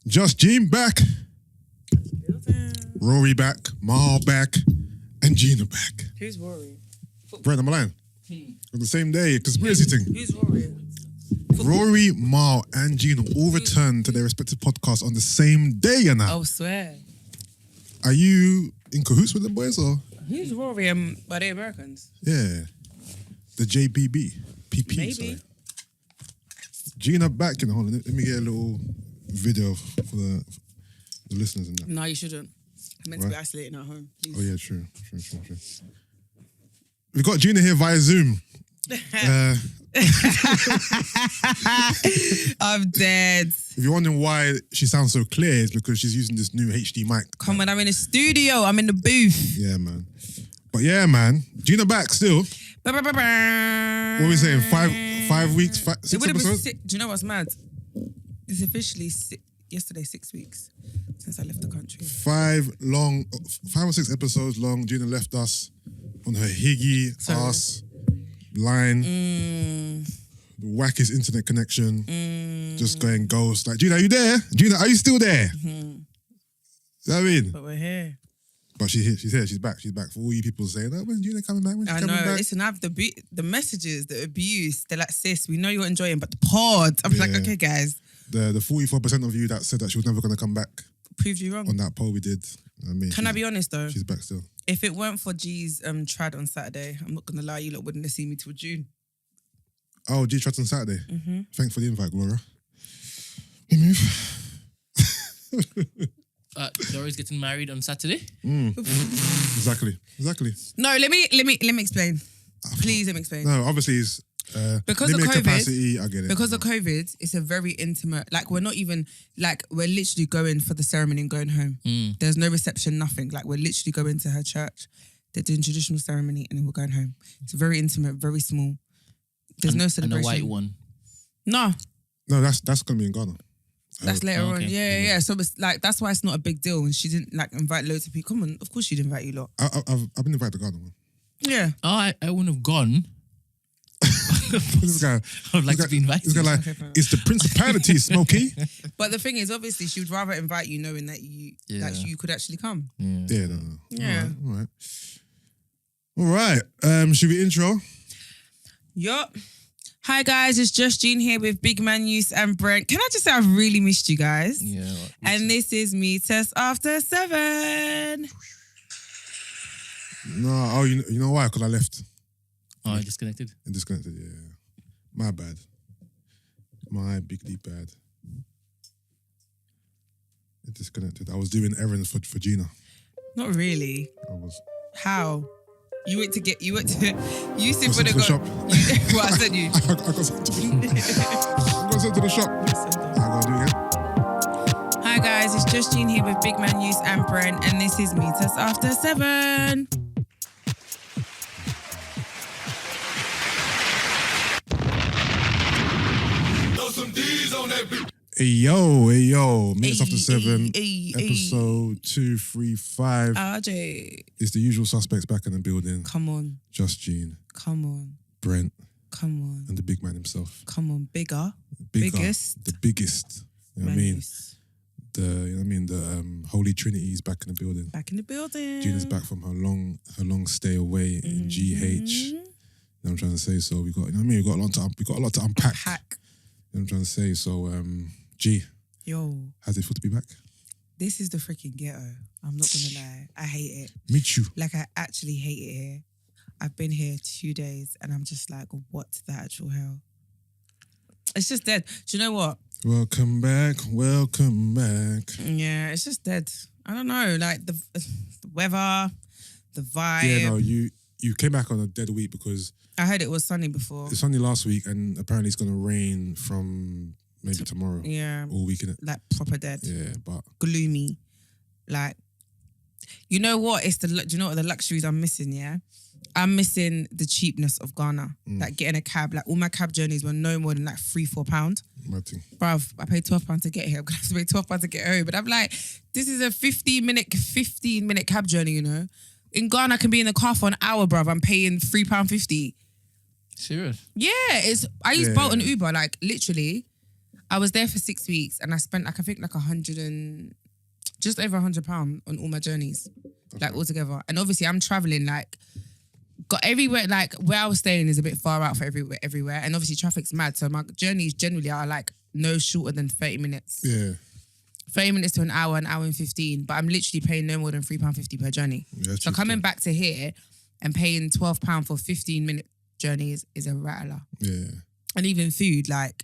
Just Gene back. Rory back. Mal back. And Gina back. Who's Rory? Brent, am I lying? On the same day, conspiracy thing. Who's Rory? Rory, Mal, and Gina all returned to their respective podcasts on the same day, you know. Oh, swear. Are you in cahoots with the boys or? Who's Rory? Are they Americans? Yeah. The JBB. PP, Maybe. sorry. Gina back, you know. Hold on, let me get a little video for the listeners and that. No, you shouldn't. I'm meant to be isolating at home. Please. Oh, yeah, true. We've got Gina here via Zoom. I'm dead. If you're wondering why she sounds so clear, it's because she's using this new HD mic. Come on, I'm in the studio. I'm in the booth. Yeah, man. But yeah, man. Gina back still. What are we saying? 5 weeks? 6 episodes? Do you know what's mad? It's officially yesterday 6 weeks since I left the country. 5 or 6 episodes long. Gina left us on her higgy ass line. The wackest internet connection. Just going ghost. Like, Gina, are you there? Gina, are you still there? You know what I mean? But we're here. But she's here. She's back. She's back. For all you people saying, oh, when's Gina coming back? When's she coming back? Listen, I have the messages, the abuse. They're like, sis, we know you're enjoying, but the pod. I'm like, okay, guys. The 44% of you that said that she was never going to come back. Proved you wrong. On that poll we did. I mean, Can I be honest though? She's back still. If it weren't for G's trad on Saturday, I'm not going to lie, you lot wouldn't have seen me till June. Oh, G trad on Saturday. Thanks for the invite, Gloria. We move. Jory's getting married on Saturday. Exactly. No, let me explain. Please let me explain. No, obviously it's because of limited COVID. capacity. I get it. Because of COVID, it's a very intimate. Like we're not even we're literally going for the ceremony and going home. There's no reception, nothing. Like we're literally going to her church. They're doing traditional ceremony and then we're going home. It's very intimate, very small. There's no celebration. And a white one. No, that's gonna be in Ghana. that's later on. okay. Yeah. So it's like that's why it's not a big deal. And she didn't invite loads of people. Come on, of course she'd invite you lot. I've been invited to Ghana, man. Yeah. Oh, I wouldn't have gone. This guy, I would like to be invited. This guy like, it's the principality, Smokey. But the thing is, obviously, she would rather invite you knowing that you could actually come. Yeah, no. Yeah. All right. Should we intro? Yup. Hi guys, it's just Gene here with Big Man Yusuff and Brent. Can I just say I've really missed you guys? Yeah. And this is me, Test After 7. No, you know why? Because I left. Oh, I disconnected? And disconnected, yeah. My bad. My bigly bad. It disconnected. I was doing errands for Gina. Not really. I was. How? You went to Yusuff Got would sent to have the got... shop. What I said you? I got sent to the shop. I gotta do it again. Hi guys, it's just Gene here with Big Man Yusuff and Brent. And this is me, Test After 7. Hey yo, minutes after 7, episode 235. RJ. It's the usual suspects back in the building. Come on. Just Gene, Come on. Brent, Come on. and the big man himself. Come on. Bigger. Bigger, Biggest. the biggest. You know what I mean? The Holy Trinity is back in the building. Back in the building. Gina's back from her long stay away in GH. You know what I'm trying to say? So we got, you know what I mean? We got a lot to unpack. You know what I'm trying to say? So G, Yo, how's it feel to be back? this is the freaking ghetto. I'm not gonna lie. I hate it. Me too. Like I actually hate it here. I've been here 2 days and I'm just like, what the actual hell? It's just dead. Do you know what? Welcome back. Yeah, it's just dead. I don't know, like the weather, the vibe. Yeah, no, you came back on a dead week because I heard it was sunny before. it's sunny last week and apparently it's going to rain from maybe tomorrow. Yeah. All week, innit? Like proper dead. Yeah, but... Gloomy. Like, you know what? Do you know what the luxuries I'm missing, yeah? I'm missing the cheapness of Ghana. Like getting a cab. Like all my cab journeys were no more than like £3-4. Mad thing. Bruv, I paid £12 to get here. I'm going to have to pay £12 to get home. But I'm like, this is a 15-minute cab journey, you know? In Ghana, I can be in the car for an hour, bruv. I'm paying £3.50. Serious? Yeah, I use Bolt and Uber. Like, literally, I was there for 6 weeks and I spent like, I think like just over £100 on all my journeys, like altogether. And obviously I'm traveling like, got everywhere, like where I was staying is a bit far out for everywhere. And obviously traffic's mad. So my journeys generally are like no shorter than 30 minutes. Yeah. 30 minutes to an hour and 15. But I'm literally paying no more than £3.50 per journey. Yeah, so coming back to here and paying £12 for 15-minute journeys is a rattler. Yeah. And even food, like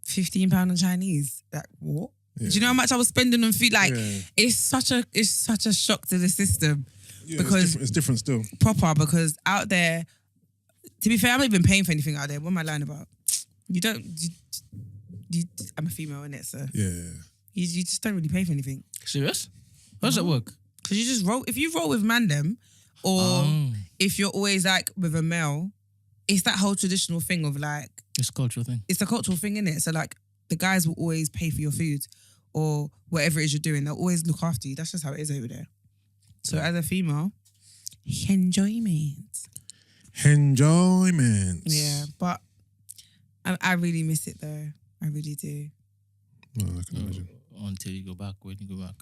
£15 on Chinese. Like what? Yeah. Do you know how much I was spending on food? Like Yeah. it's such a shock to the system. Yeah, because it's different still. Proper, because out there, to be fair, I'm not even paying for anything out there. What am I lying about? I'm a female, innit? So Yeah. you just don't really pay for anything. Serious? How does that work? Because you just roll. If you roll with mandem, or if you're always like with a male, it's that whole traditional thing of like, It's a cultural thing. it's a cultural thing, innit? So like the guys will always pay for your food or whatever it is you're doing. They'll always look after you. That's just how it is over there. So as a female, enjoyment. Yeah, but I really miss it though. I really do. No, I can imagine. Until you go back. When you go back?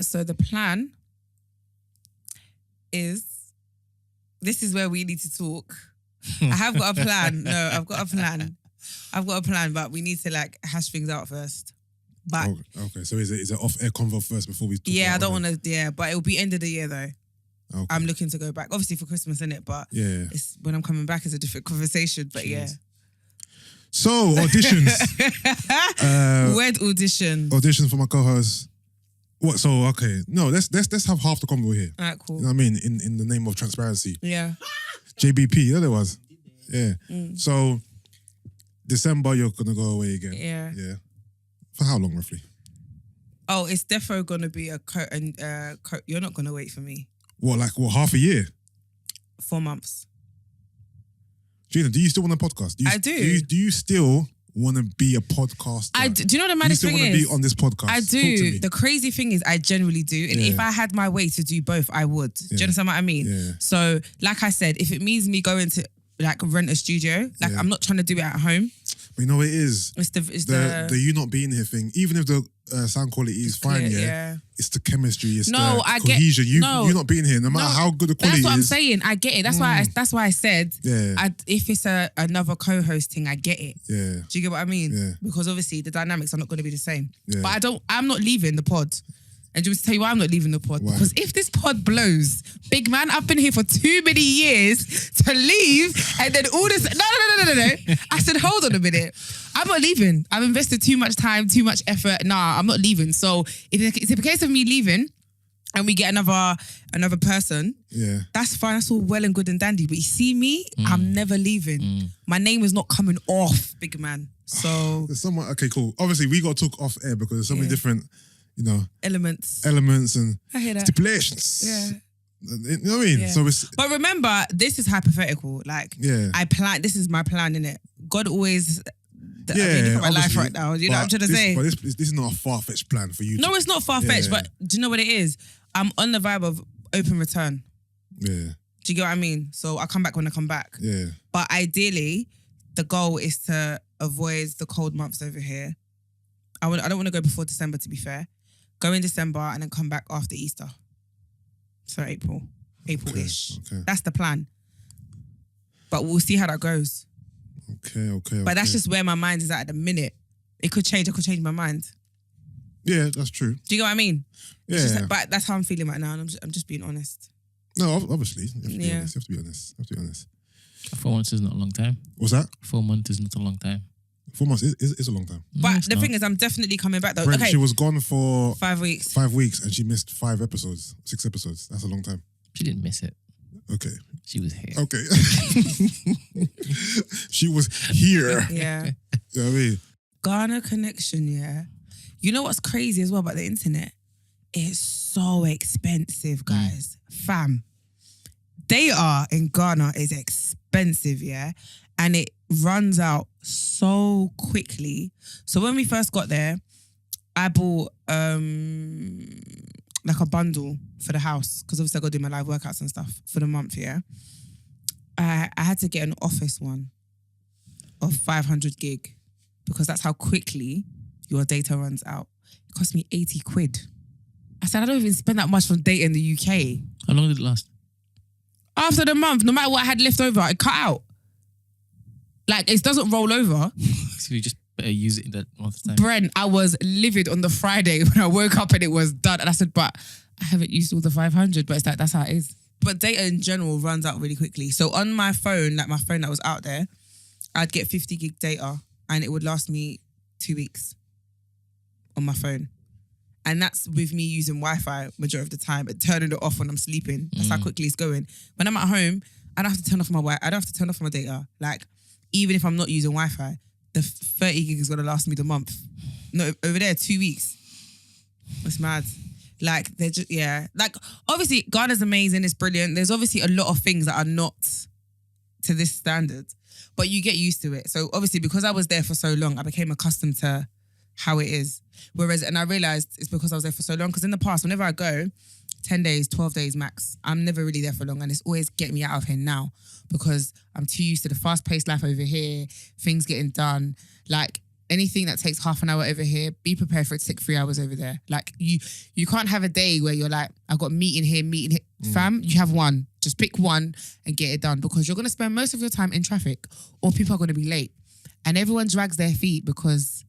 So the plan is, this is where we need to talk. I have got a plan. No, I've got a plan, but we need to like hash things out first. But Okay, so is it off-air convo first before we talk yeah, I about don't it? want to, yeah, but it'll be end of the year though. Okay. I'm looking to go back. Obviously for Christmas, innit? But Yeah. it's when I'm coming back, it's a different conversation. But yeah. So, auditions. Word audition. Auditions for my co-host. What? So, okay. No, let's have half the convo here. Alright, cool. You know what I mean? In the name of transparency. Yeah. JBP, there was. Yeah. So, December, you're going to go away again. Yeah. Yeah. For how long, roughly? Oh, it's defo gonna be you're not gonna wait for me. What, half a year? 4 months. Gina, do you still want a podcast? I do. Do you still want to be a podcaster? Do you know what the maddest Do you thing still want is? to be on this podcast? I Talk to do. me. The crazy thing is I genuinely do. And Yeah. if I had my way to do both, I would. Do Yeah. you understand what I mean? Yeah. So, like I said, if it means me going to like rent a studio, like Yeah. I'm not trying to do it at home. But you know what it is? It's The you not being here thing, even if the sound quality is fine, clear, yeah, it's the chemistry, it's No, the I get- cohesion. You no. not being here, no matter how good the quality That's what I'm is. saying. I get it. That's why I said Yeah. if it's another co-hosting, I get it. Yeah. Do you get what I mean? Yeah. Because obviously the dynamics are not going to be the same. Yeah. But I'm not leaving the pod. And do you want me to tell you why I'm not leaving the pod? Why? Because if this pod blows, big man, I've been here for too many years to leave and then all this. No. I said, hold on a minute. I'm not leaving. I've invested too much time, too much effort. Nah, I'm not leaving. So if it's a case of me leaving and we get another person, Yeah. that's fine. That's all well and good and dandy. But you see me, I'm never leaving. My name is not coming off, big man. So There's someone. Okay, cool. Obviously, we got to talk off air because there's so many different, elements. elements I hear that. stipulations. Yeah. You know what I mean? Yeah. So it's But remember, this is hypothetical. Like, Yeah. I plan. This is my plan, innit? God always. I yeah. mean, look at my life obviously, right now. You know what I'm trying to this, say? But this is not a far-fetched plan for you. No, it's not far fetched. Yeah. But do you know what it is? I'm on the vibe of open return. Yeah. Do you get what I mean? So I come back when I come back. Yeah. But ideally, the goal is to avoid the cold months over here. I don't want to go before December, to be fair. Go in December and then come back after Easter. So April-ish. Okay. That's the plan. But we'll see how that goes. Okay. But that's just where my mind is at the minute. It could change. I could change my mind. Yeah, that's true. Do you get what I mean? Yeah. It's just, but that's how I'm feeling right now, and I'm just being honest. No, obviously. You have to be Yeah. honest. You have to be honest. 4 months is not a long time. What's that? 4 months is not a long time. 4 months is a long time. No, But it's the not. thing is, I'm definitely coming back though. Brent, Okay, she was gone for 5 weeks. 5 weeks and she missed 5 episodes, 6 episodes. That's a long time. She didn't miss it. Okay. She was here. Okay. She was here. Yeah. You know what I mean? Ghana connection, yeah. You know what's crazy as well about the internet? It's so expensive, guys. Fam. Data in Ghana is expensive, yeah? And it runs out so quickly. So when we first got there, I bought like a bundle for the house because obviously I got to do my live workouts and stuff for the month, yeah? I had to get an office one of 500 gig. because that's how quickly your data runs out. It cost me 80 quid. I said, I don't even spend that much on data in the UK. How long did it last? After the month, no matter what I had left over, it cut out. Like, it doesn't roll over. So you just better use it in that month of time. Brent, I was livid on the Friday when I woke up and it was done. And I said, but I haven't used all the 500. But it's like, that's how it is. But data in general runs out really quickly. So on my phone, like my phone that was out there, I'd get 50 gig data and it would last me 2 weeks on my phone. And that's with me using Wi-Fi majority of the time and turning it off when I'm sleeping. That's how quickly it's going. When I'm at home, I don't have to turn off my I don't have to turn off my data. Like, even if I'm not using Wi-Fi, the 30 gig is going to last me the month. No, over there, 2 weeks. It's mad. Like, they're just, yeah. Like, obviously, Ghana's amazing. It's brilliant. There's obviously a lot of things that are not to this standard, but you get used to it. So, obviously, because I was there for so long, I became accustomed to how it is. Whereas, and I realised it's because I was there for so long, because in the past, whenever I go, 10 days, 12 days max, I'm never really there for long. And it's always get me out of here now because I'm too used to the fast-paced life over here, things getting done. Like, anything that takes half an hour over here, be prepared for it to take 3 hours over there. Like, you can't have a day where you're like, I've got meeting here. Fam, you have one. Just pick one and get it done, because you're going to spend most of your time in traffic or people are going to be late. And everyone drags their feet because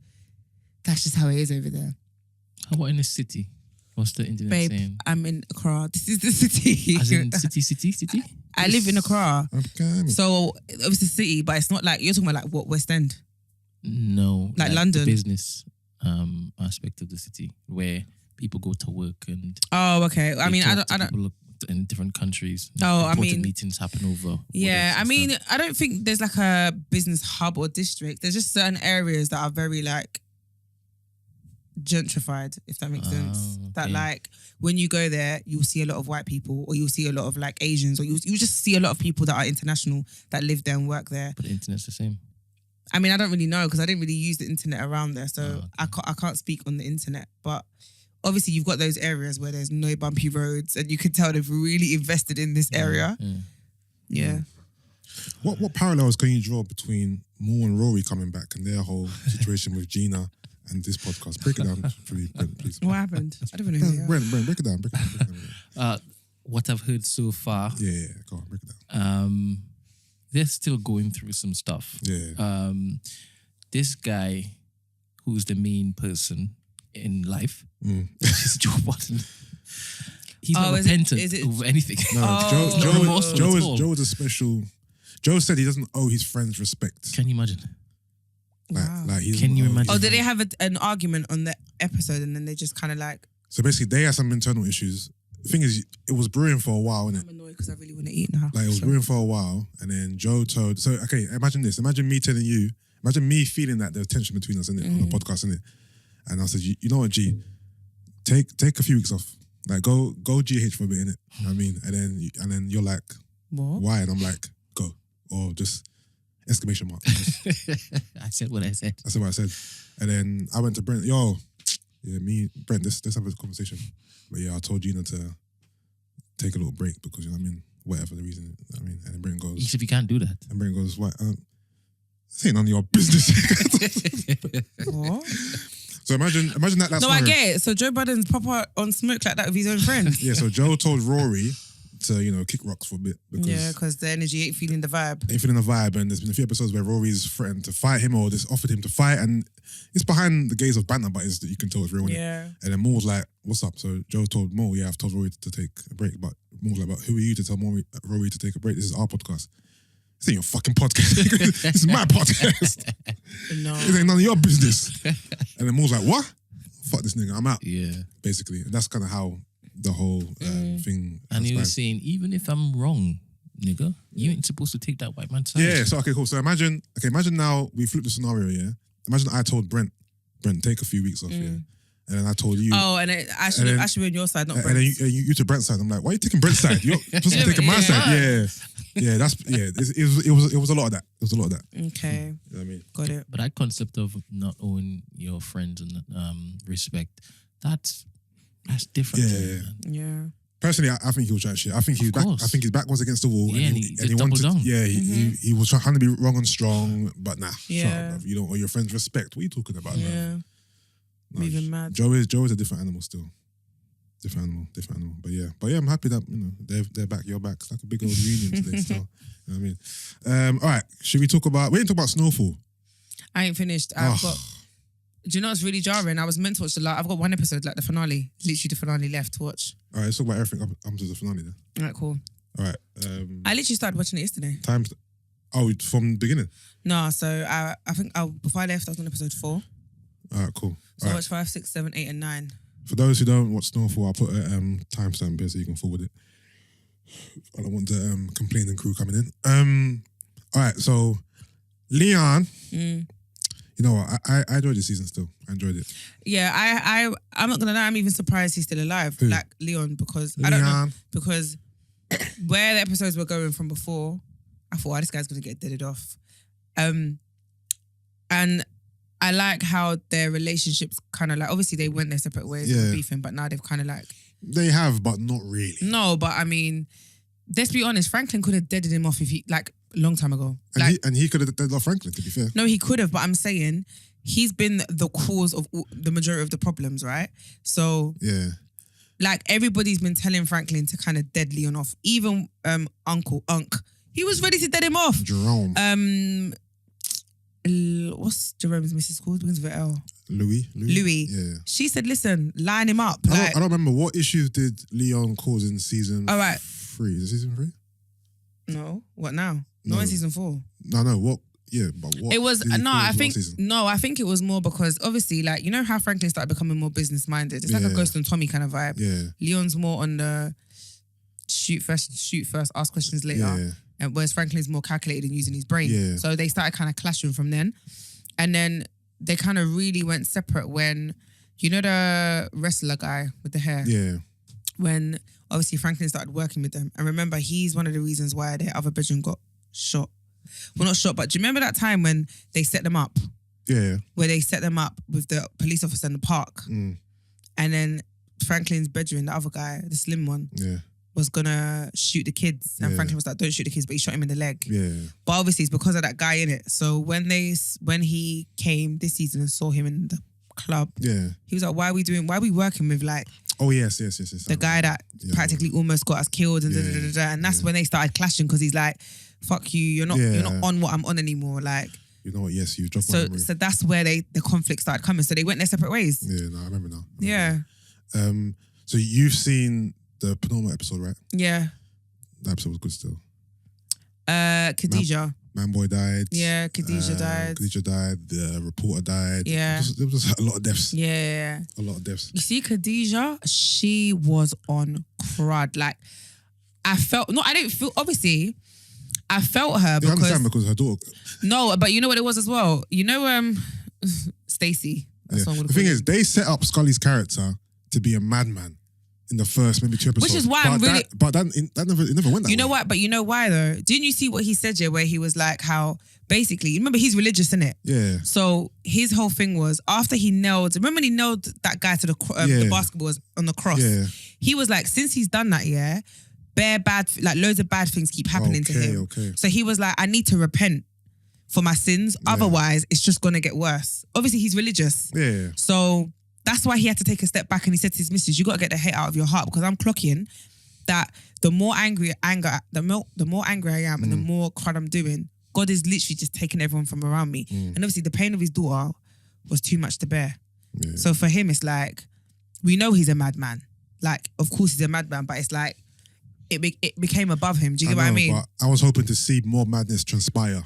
that's just how it is over there. How about in the city? What's the internet Babe, saying? I'm in Accra. This is the city. As in city? I live in Accra. Okay. So, obviously city, but it's not like, you're talking about like what, West End? No. Like London? The business aspect of the city where people go to work and... Oh, okay. I mean, I don't... People in different countries. Oh, I important mean... meetings happen over... Yeah, I mean, I don't think there's like a business hub or district. There's just certain areas that are very like gentrified, if that makes sense. Okay. That like when you go there, you'll see a lot of white people, or you'll see a lot of like Asians, or you just see a lot of people that are international that live there and work there. But the internet's the same. I mean, I don't really know because I didn't really use the internet around there, so okay. I can't speak on the internet. But obviously, you've got those areas where there's no bumpy roads, and you can tell they've really invested in this area. Yeah. What parallels can you draw between Mo and Rory coming back and their whole situation with Gina and this podcast? Break it down for me, Brent, please. What happened? I don't even know who they are. Brent, break it down. What I've heard so far... Yeah, go on, break it down. They're still going through some stuff. Yeah. This guy, who's the main person in life, is Joe Budden. He's not repentant over anything. No, Joe is a special... Joe said he doesn't owe his friends respect. Can you imagine? Can you imagine? Oh, did they have an argument on the episode and then they just kind of like... So basically, they had some internal issues. The thing is, it was brewing for a while, innit? I'm annoyed because I really want to eat now. Like, it was brewing for a while, and then Joe told... So, okay, imagine this. Imagine me telling you... Imagine me feeling that there's tension between us, innit? On the podcast, innit? And I said, you know what, G? Take a few weeks off. Like, go GH for a bit, innit? You know what I mean? And then you're like, what? Why? And I'm like, go. Or just exclamation mark. I said what I said. I said what I said. And then I went to Brent, Brent, let's have a conversation. But yeah, I told Gina to take a little break because, you know what I mean? Whatever the reason, you know what I mean? And then Brent goes... If you can't do that. And Brent goes, what? This ain't none of your business. What? So imagine that. That's no, I get it. So Joe Budden's proper on smoke like that with his own friends. Yeah, so Joe told Rory to, kick rocks for a bit. Because the energy ain't feeling the vibe. Ain't feeling the vibe. And there's been a few episodes where Rory's threatened to fight him or just offered him to fight. And it's behind the gaze of banter, but it's that you can tell it's real. Yeah. And then Mo was like, what's up? So Joe told Mo, yeah, I've told Rory to take a break. But Mo was like, but who are you to tell Rory to take a break? This is our podcast. This ain't your fucking podcast. This is my podcast. No. This ain't none of your business. And then Mo's like, what? Fuck this nigga, I'm out. Yeah. Basically. And that's kind of how the whole thing... And he was saying, even if I'm wrong, nigga, you ain't supposed to take that white man's side. Yeah, so okay, cool. So imagine now we flip the scenario, yeah? Imagine I told Brent, take a few weeks off, yeah? And then I told you... Oh, and I should be on your side, not Brent's. And then you to Brent's side. I'm like, why are you taking Brent's side? You're supposed to be taking my side. Yeah. Yeah, it was a lot of that. It was a lot of that. Okay. You know what I mean? Got it. But that concept of not owing your friends and respect, that's different. Yeah. Yeah. Personally, I think he'll chat shit. I think he's back. I think his back was against the wall. Yeah, and he wanted. Down. Yeah, he was trying to be wrong and strong, but nah. Shut up, you don't owe your friends respect. What are you talking about? Yeah, nah, even mad. Joe is a different animal still. Different animal. But yeah, I'm happy that they're back. You're back. It's like a big old reunion today. Still, you know what I mean? All right. Should we talk about? We didn't talk about Snowfall. I ain't finished. I've got. Do you know what's really jarring? I was meant to watch I've got one episode, like the finale. Literally the finale left to watch. All right, let's talk about everything up to the finale then. All right, cool. All right. I literally started watching it yesterday. From the beginning? No, so I think before I left, I was on episode 4. All right, cool. So I watched 5, 6, 7, 8, and 9. For those who don't watch Snowfall, I'll put a timestamp here so you can forward it. I don't want the complaining crew coming in. All right, so Leon... You know what? I enjoyed the season still. I enjoyed it. Yeah, I'm not gonna lie. I'm even surprised he's still alive. Who? Like Leon, because I don't know, because where the episodes were going from before, I thought, this guy's gonna get deaded off. And I like how their relationships kind of like, obviously they went their separate ways with beefing, but now they've kind of like... They have, but not really. No, but I mean, let's be honest, Franklin could have deaded him off if he, like, a long time ago. And he could have deaded off Franklin, to be fair. No, he could have, but I'm saying he's been the cause of the majority of the problems, right? So... Yeah. Like, everybody's been telling Franklin to kind of dead Leon off. Even Unc. He was ready to dead him off. Jerome. What's Jerome's missus called? Begins with L. Louis. Yeah. She said, listen, line him up. I don't remember. What issues did Leon cause in season 3? Is it season 3? No. What now? No, in season 4. No. What? Yeah, but what? It was, I think it was more because obviously, like, you know how Franklin started becoming more business minded? It's like a Ghost and Tommy kind of vibe. Yeah. Leon's more on the shoot first, ask questions later. Yeah. And whereas Franklin's more calculated and using his brain. Yeah. So they started kind of clashing from then. And then they kind of really went separate when, you know the wrestler guy with the hair? Yeah. When obviously Franklin started working with them. And remember, he's one of the reasons why their other bedroom got shot. Well, not shot, but do you remember that time when they set them up? Yeah. Where they set them up with the police officer in the park. Mm. And then Franklin's bedroom, the other guy, the slim one. Yeah. Was gonna shoot the kids, and Franklin was like, "Don't shoot the kids," but he shot him in the leg. Yeah. But obviously, it's because of that guy in it. So when he came this season and saw him in the club, he was like, "Why are we working with like?" Oh yes. The guy that practically almost got us killed, and and that's when they started clashing because he's like, "Fuck you, you're not on what I'm on anymore." Like, you know what? Yes, you dropped my memory. So that's where the conflict started coming. So they went their separate ways. Yeah, no, I remember now. Yeah. So you've seen the penultimate episode, right? Yeah. That episode was good still. Khadijah. Manboy died. Yeah, Khadijah died. Khadijah died. The reporter died. Yeah. There was a lot of deaths. Yeah. A lot of deaths. You see, Khadijah, she was on crud. Like, I didn't feel, obviously, I felt her because... I understand because her daughter... No, but you know what it was as well? You know, Stacey. The thing is, they set up Scully's character to be a madman in the first maybe 2 episodes. Which is why I'm really... it never went that way. You know what? But you know why though? Didn't you see what he said, where he was like how, basically, remember he's religious, innit? Yeah. So his whole thing was, after he nailed that guy to the basketball on the cross? Yeah. He was like, since he's done that, loads of bad things keep happening to him. Okay. So he was like, I need to repent for my sins. Otherwise, it's just going to get worse. Obviously, he's religious. Yeah. So... that's why he had to take a step back and he said to his missus, you got to get the hate out of your heart because I'm clocking that the more angry I am and the more crud I'm doing, God is literally just taking everyone from around me. And obviously the pain of his daughter was too much to bear. Yeah. So for him, it's like, we know he's a madman. Like, of course he's a madman, but it's like, it became above him. Do you get what I mean? But I was hoping to see more madness transpire.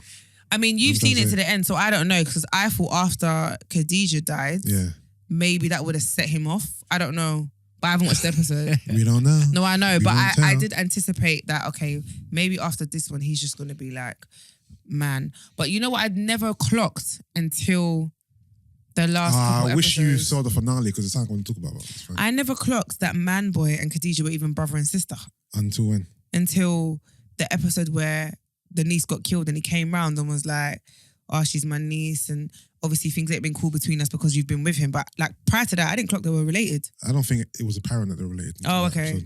I mean, you've seen it to the end, so I don't know, because I thought after Khadijah died... Yeah. Maybe that would have set him off. I don't know. But I haven't watched the episode. We don't know. No, I know. But I did anticipate that, okay, maybe after this one, he's just going to be like, man. But you know what? I'd never clocked until the last couple episodes. I wish you saw the finale because it's not going to talk about it. I never clocked that Manboy and Khadijah were even brother and sister. Until when? Until the episode where the niece got killed and he came round and was like, oh, she's my niece. And obviously things ain't been cool between us because you've been with him. But like prior to that, I didn't clock they were related. I don't think it was apparent that they're related. Oh, okay.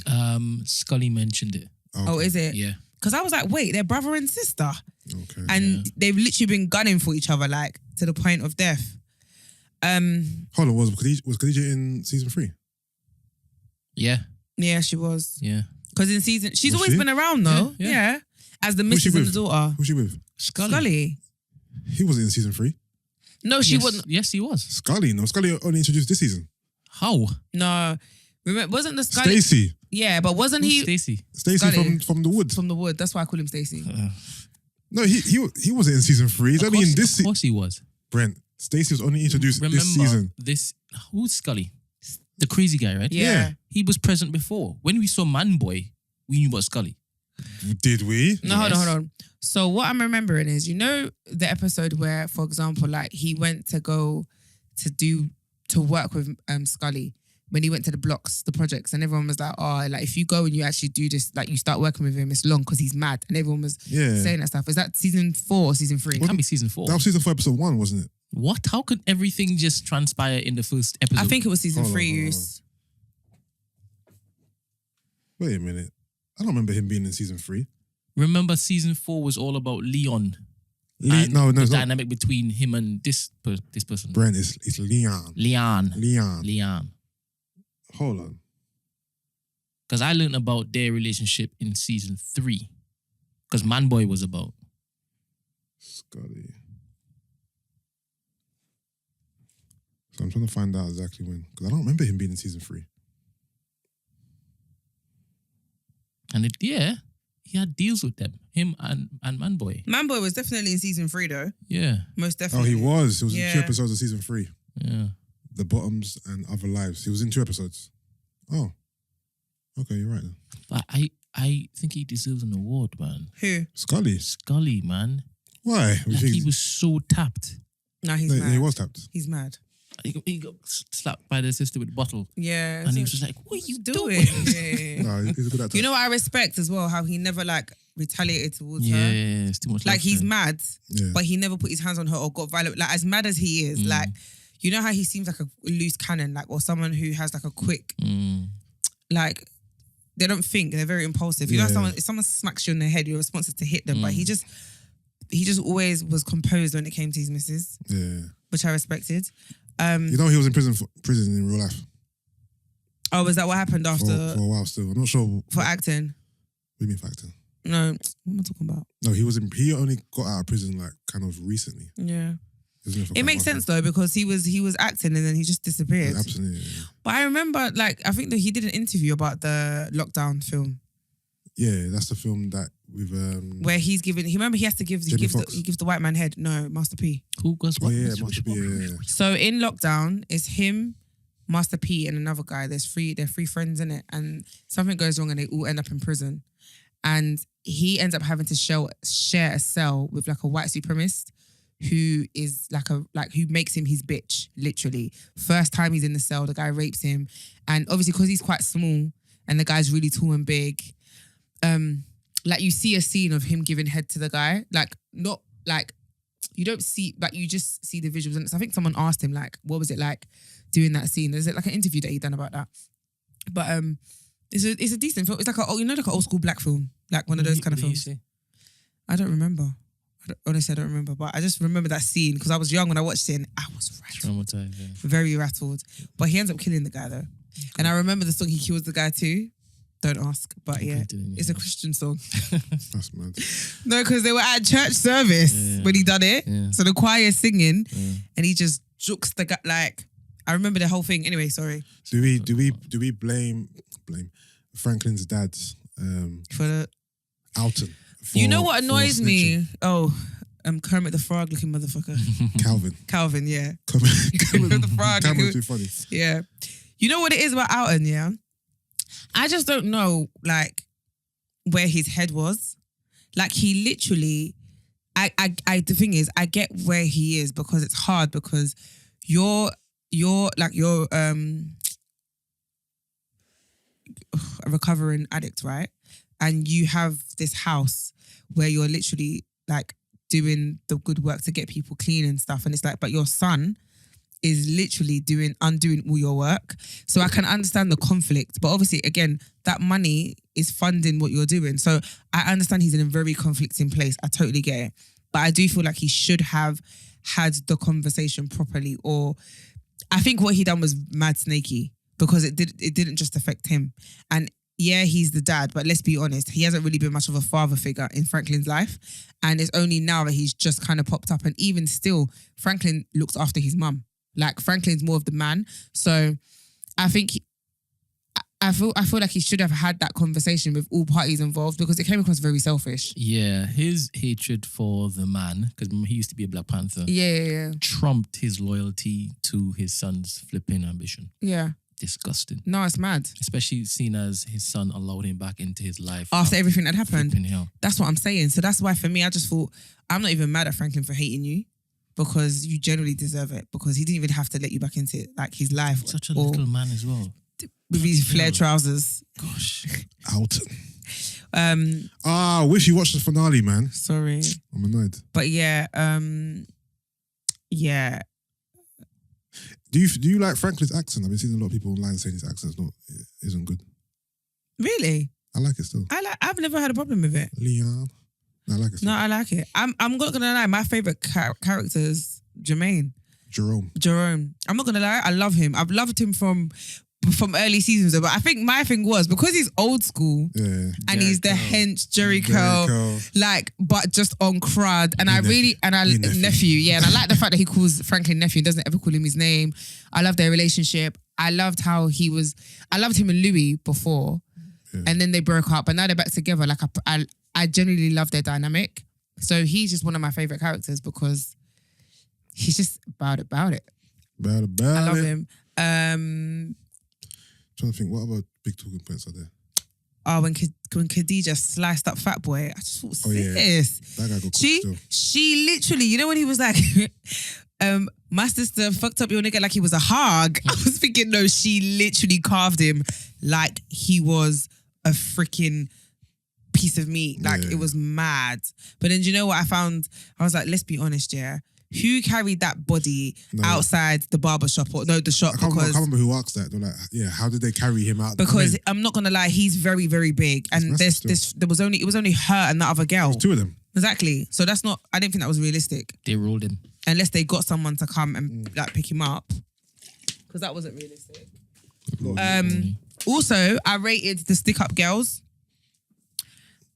Scully mentioned it. Oh, is it? Yeah. Because I was like, wait, they're brother and sister. Okay. And they've literally been gunning for each other, like, to the point of death. Hold on, was Khadija in season 3? Yeah. Yeah, she was. Yeah. Because in season... She's Was always she? been around, though. Yeah. As the missus and the daughter. Who's she with? Scully. He wasn't in season 3. No, she wasn't. Yes, he was. Scully only introduced this season. How? No. Remember, wasn't the Scully... Stacey. Yeah, but wasn't he... Stacey from the wood. From the wood. That's why I call him Stacey. No, he wasn't in season 3. He's only in this Of course he was. Brent, Stacey was only introduced this season. Who's Scully? The crazy guy, right? Yeah. He was present before. When we saw Man Boy, we knew about Scully. Did we? No, hold on. So what I'm remembering is, you know, the episode where, for example, like he went to go to work with Scully when he went to the blocks, the projects, and everyone was like, oh, like if you go and you actually do this, like you start working with him, it's long because he's mad. And everyone was saying that stuff. Is that season 4 or season 3? It can't be season 4. That was season 4, episode 1, wasn't it? What? How could everything just transpire in the first episode? I think it was season 3. Wait a minute. I don't remember him being in season 3. Remember, season 4 was all about Leon. No, the it's not. dynamic between him and this person. Brent, it's Leon. Leon. Hold on. Because I learned about their relationship in season 3. Because Man Boy was about Scully. So I'm trying to find out exactly when. Because I don't remember him being in season 3. And he had deals with them. Him and Man Boy. Man Boy was definitely in season 3 though. Yeah. Most Oh, definitely. he was. It was in 2 episodes of season 3. Yeah. The Bottoms and Other Lives. He was in 2 episodes. Oh. Okay, you're right then. But I think he deserves an award, man. Who? Scully, man. Why? Like he was so tapped. No, he's mad. He was tapped. He's mad. He got slapped by the sister with a bottle. Yeah. And he was just like, what are you doing? Yeah. No, he's a good actor. You know what I respect as well? How he never like retaliated towards her. Yeah, it's too much. Like he's mad, Yeah. but he never put his hands on her or got violent. Like as mad as he is, like you know how he seems like a loose cannon, like or someone who has like a quick, like they don't think, they're very impulsive. You know, if someone smacks you in the head, your response is to hit them. But he just always was composed when it came to his missus. Yeah. Which I respected. You know he was in prison in real life. Oh, was that what happened after? For a while still. I'm not sure. For acting? What do you mean for acting? No, what am I talking about? No, he only got out of prison like kind of recently. Yeah. It makes sense though because he was acting and then he just disappeared. Yeah, absolutely. Yeah. But I remember like I think that he did an interview about the lockdown film. Yeah, that's the film that with where he's giving. He has to give. He gives the white man head. No, Master P. Who goes? Oh yeah, Master P. Yeah. So in lockdown, it's him, Master P, and another guy. They're three friends in it, and something goes wrong, and they all end up in prison. And he ends up having to share a cell with like a white supremacist who is who makes him his bitch. Literally, first time he's in the cell, the guy rapes him, and obviously because he's quite small and the guy's really tall and big. Like you see a scene of him giving head to the guy, like not like you don't see, like you just see the visuals. And I think someone asked him like, what was it like doing that scene? Is it like an interview that he done about that? But it's a decent film. It's like like an old school black film, like one of those kind of films. I don't remember. Honestly, I don't remember. But I just remember that scene because I was young when I watched it and I was rattled. Traumatized, yeah. Very rattled. But he ends up killing the guy though. And I remember the song he kills the guy too. Don't ask, but it's a Christian song. That's mad. No, because they were at church service when he done it. Yeah. So the choir is singing, and he just jukes the guy. Like I remember the whole thing. Anyway, sorry. Do we blame Franklin's dad for the Alton? You know what annoys me? Oh, Kermit the Frog looking motherfucker. Calvin, yeah. Kermit the Frog. Calvin's too funny. Yeah. You know what it is about Alton, yeah? I just don't know, like, where his head was. Like, he literally... the thing is, I get where he is because it's hard because you're a recovering addict, right? And you have this house where you're literally, like, doing the good work to get people clean and stuff. And it's like, but your son is literally undoing all your work. So I can understand the conflict. But obviously, again, that money is funding what you're doing. So I understand he's in a very conflicting place. I totally get it. But I do feel like he should have had the conversation properly. Or I think what he done was mad snaky because it didn't just affect him. And yeah, he's the dad, but let's be honest, he hasn't really been much of a father figure in Franklin's life. And it's only now that he's just kind of popped up. And even still, Franklin looks after his mum. Like, Franklin's more of the man. So I think I feel like he should have had that conversation with all parties involved because it came across very selfish. Yeah, his hatred for the man, because he used to be a Black Panther, trumped his loyalty to his son's flipping ambition. Yeah. Disgusting. No, it's mad. Especially seeing as his son allowed him back into his life. After everything that happened. That's what I'm saying. So that's why for me, I just thought, I'm not even mad at Franklin for hating you. Because you generally deserve it. Because he didn't even have to let you back into like his life. Such a little man as well. With his flare trousers. Gosh. Out. I wish you watched the finale, man. Sorry. I'm annoyed. But yeah, yeah. Do you like Franklin's accent? I've been seeing a lot of people online saying his accent isn't good. Really? I like it still. I've never had a problem with it. Leon. I like it still. No, I like it. I'm not gonna lie. My favorite character is Jermaine. Jerome. I'm not gonna lie. I love him. I've loved him from early seasons, but I think my thing was because he's old school, and he's the hench Jericho, like, but just on crud. And nephew, yeah. And I like the fact that he calls Franklin nephew, doesn't ever call him his name. I love their relationship. I loved how I loved him and Louis before, and then they broke up, and now they're back together. Like I genuinely love their dynamic. So he's just one of my favorite characters because he's just about it. I love him. Trying to think, what other big talking points are there? Oh, when Khadija sliced up Fat Boy, I just thought, sis. Yeah. That guy got cooked still. She literally, you know when he was like, my sister fucked up your nigga like he was a hog. I was thinking, no, she literally carved him like he was a freaking piece of meat. Like, it was mad. But then, do you know what I found? I was like, let's be honest, yeah. Who carried that body outside the barbershop the shop? I can't remember who asked that. They're like, yeah, how did they carry him out? Because I'm not gonna lie, he's very, very big, and it was only her and that other girl. Two of them. Exactly. So that's not. I didn't think that was realistic. They ruled him unless they got someone to come and like pick him up, because that wasn't realistic. Also, I rated the stick up girls.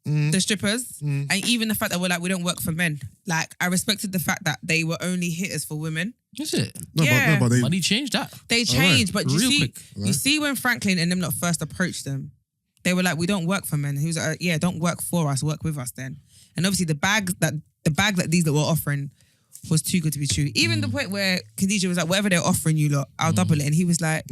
The strippers, and even the fact that we're like, we don't work for men. Like, I respected the fact that they were only hitters for women. Is it? But they changed that. They changed, but you see when Franklin and them not first approached them, they were like, we don't work for men. He was like, yeah, don't work for us, work with us then. And obviously the bag that these that were offering was too good to be true. Even the point where Khadija was like, whatever they're offering you lot, I'll double it. And he was like,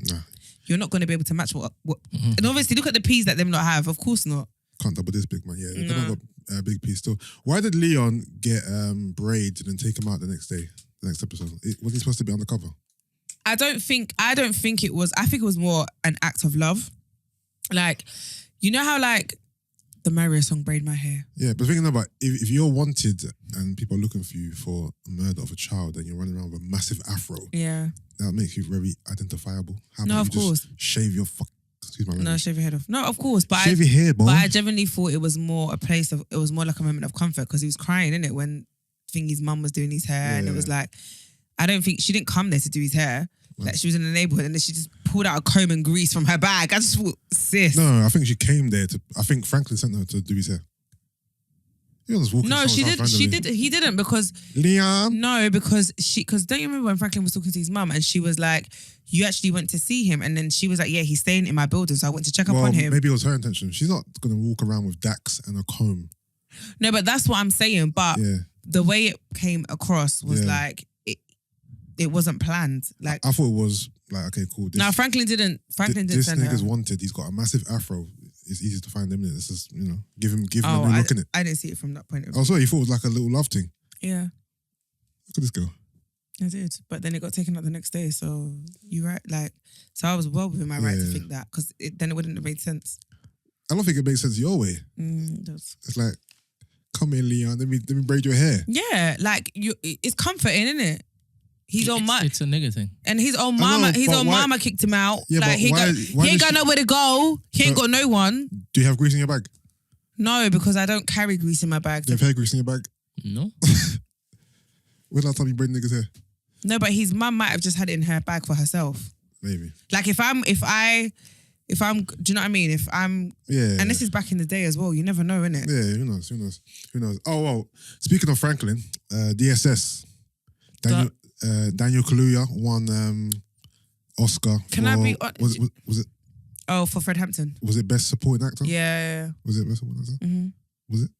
you're not going to be able to match what. And obviously look at the P's that them not have. Of course not. Can't double this big man. Yeah, they don't got a big piece still. Why did Leon get braids and then take him out the next day, the next episode? Was he supposed to be on the cover? I don't think it was. I think it was more an act of love. Like, you know how like the Mario song "Braid My Hair." Yeah, but thinking about if you're wanted and people are looking for you for murder of a child and you're running around with a massive afro, that makes you very identifiable. How about you just shave your excuse my language. No, shave your head off. No, of course. But shave your hair, boy. But I genuinely thought it was more it was more like a moment of comfort because he was crying, innit, when Thingy's mum was doing his hair. And it was like, I don't think, she didn't come there to do his hair. Like, she was in the neighbourhood and then she just pulled out a comb and grease from her bag. I just thought, sis. No, I think she came there I think Franklin sent her to do his hair. He was walking. No, she did. He didn't because Leon. No, because don't you remember when Franklin was talking to his mum and she was like, "You actually went to see him," and then she was like, "Yeah, he's staying in my building, so I went to check up on him." Maybe it was her intention. She's not gonna walk around with Dax and a comb. No, but that's what I'm saying. But the way it came across was like it wasn't planned. Like, I thought it was like, okay, cool. No, Franklin didn't. This nigga's wanted. He's got a massive afro. It's easy to find him in it. It's just, give him a new look in it. I didn't see it from that point of view. Oh, sorry, you thought it was like a little love thing. Yeah. Look at this girl. I did, but then it got taken out the next day. So you're right. Like, so I was well within my right to think that because then it wouldn't have made sense. I don't think it makes sense your way. It does. It's like, come here, Leon. Let me braid your hair. Yeah, like it's comforting, isn't it? He's on my. It's a nigga thing. And his own mama, mama kicked him out. Yeah, like but he ain't got nowhere to go. He ain't got no one. Do you have grease in your bag? No, because I don't carry grease in my bag. Do you have hair grease in your bag? No. When's the last time you braided niggas' hair? No, but his mum might have just had it in her bag for herself. Maybe. Like if I'm, do you know what I mean? If I'm, yeah. And this is back in the day as well. You never know, innit? Yeah, who knows? Oh, well, speaking of Franklin, DSS, Daniel Kaluuya won Oscar. Was it? Oh, for Fred Hampton. Was it Best Supporting Actor? Yeah. Was it Best Supporting Actor? Mm-hmm. Was it?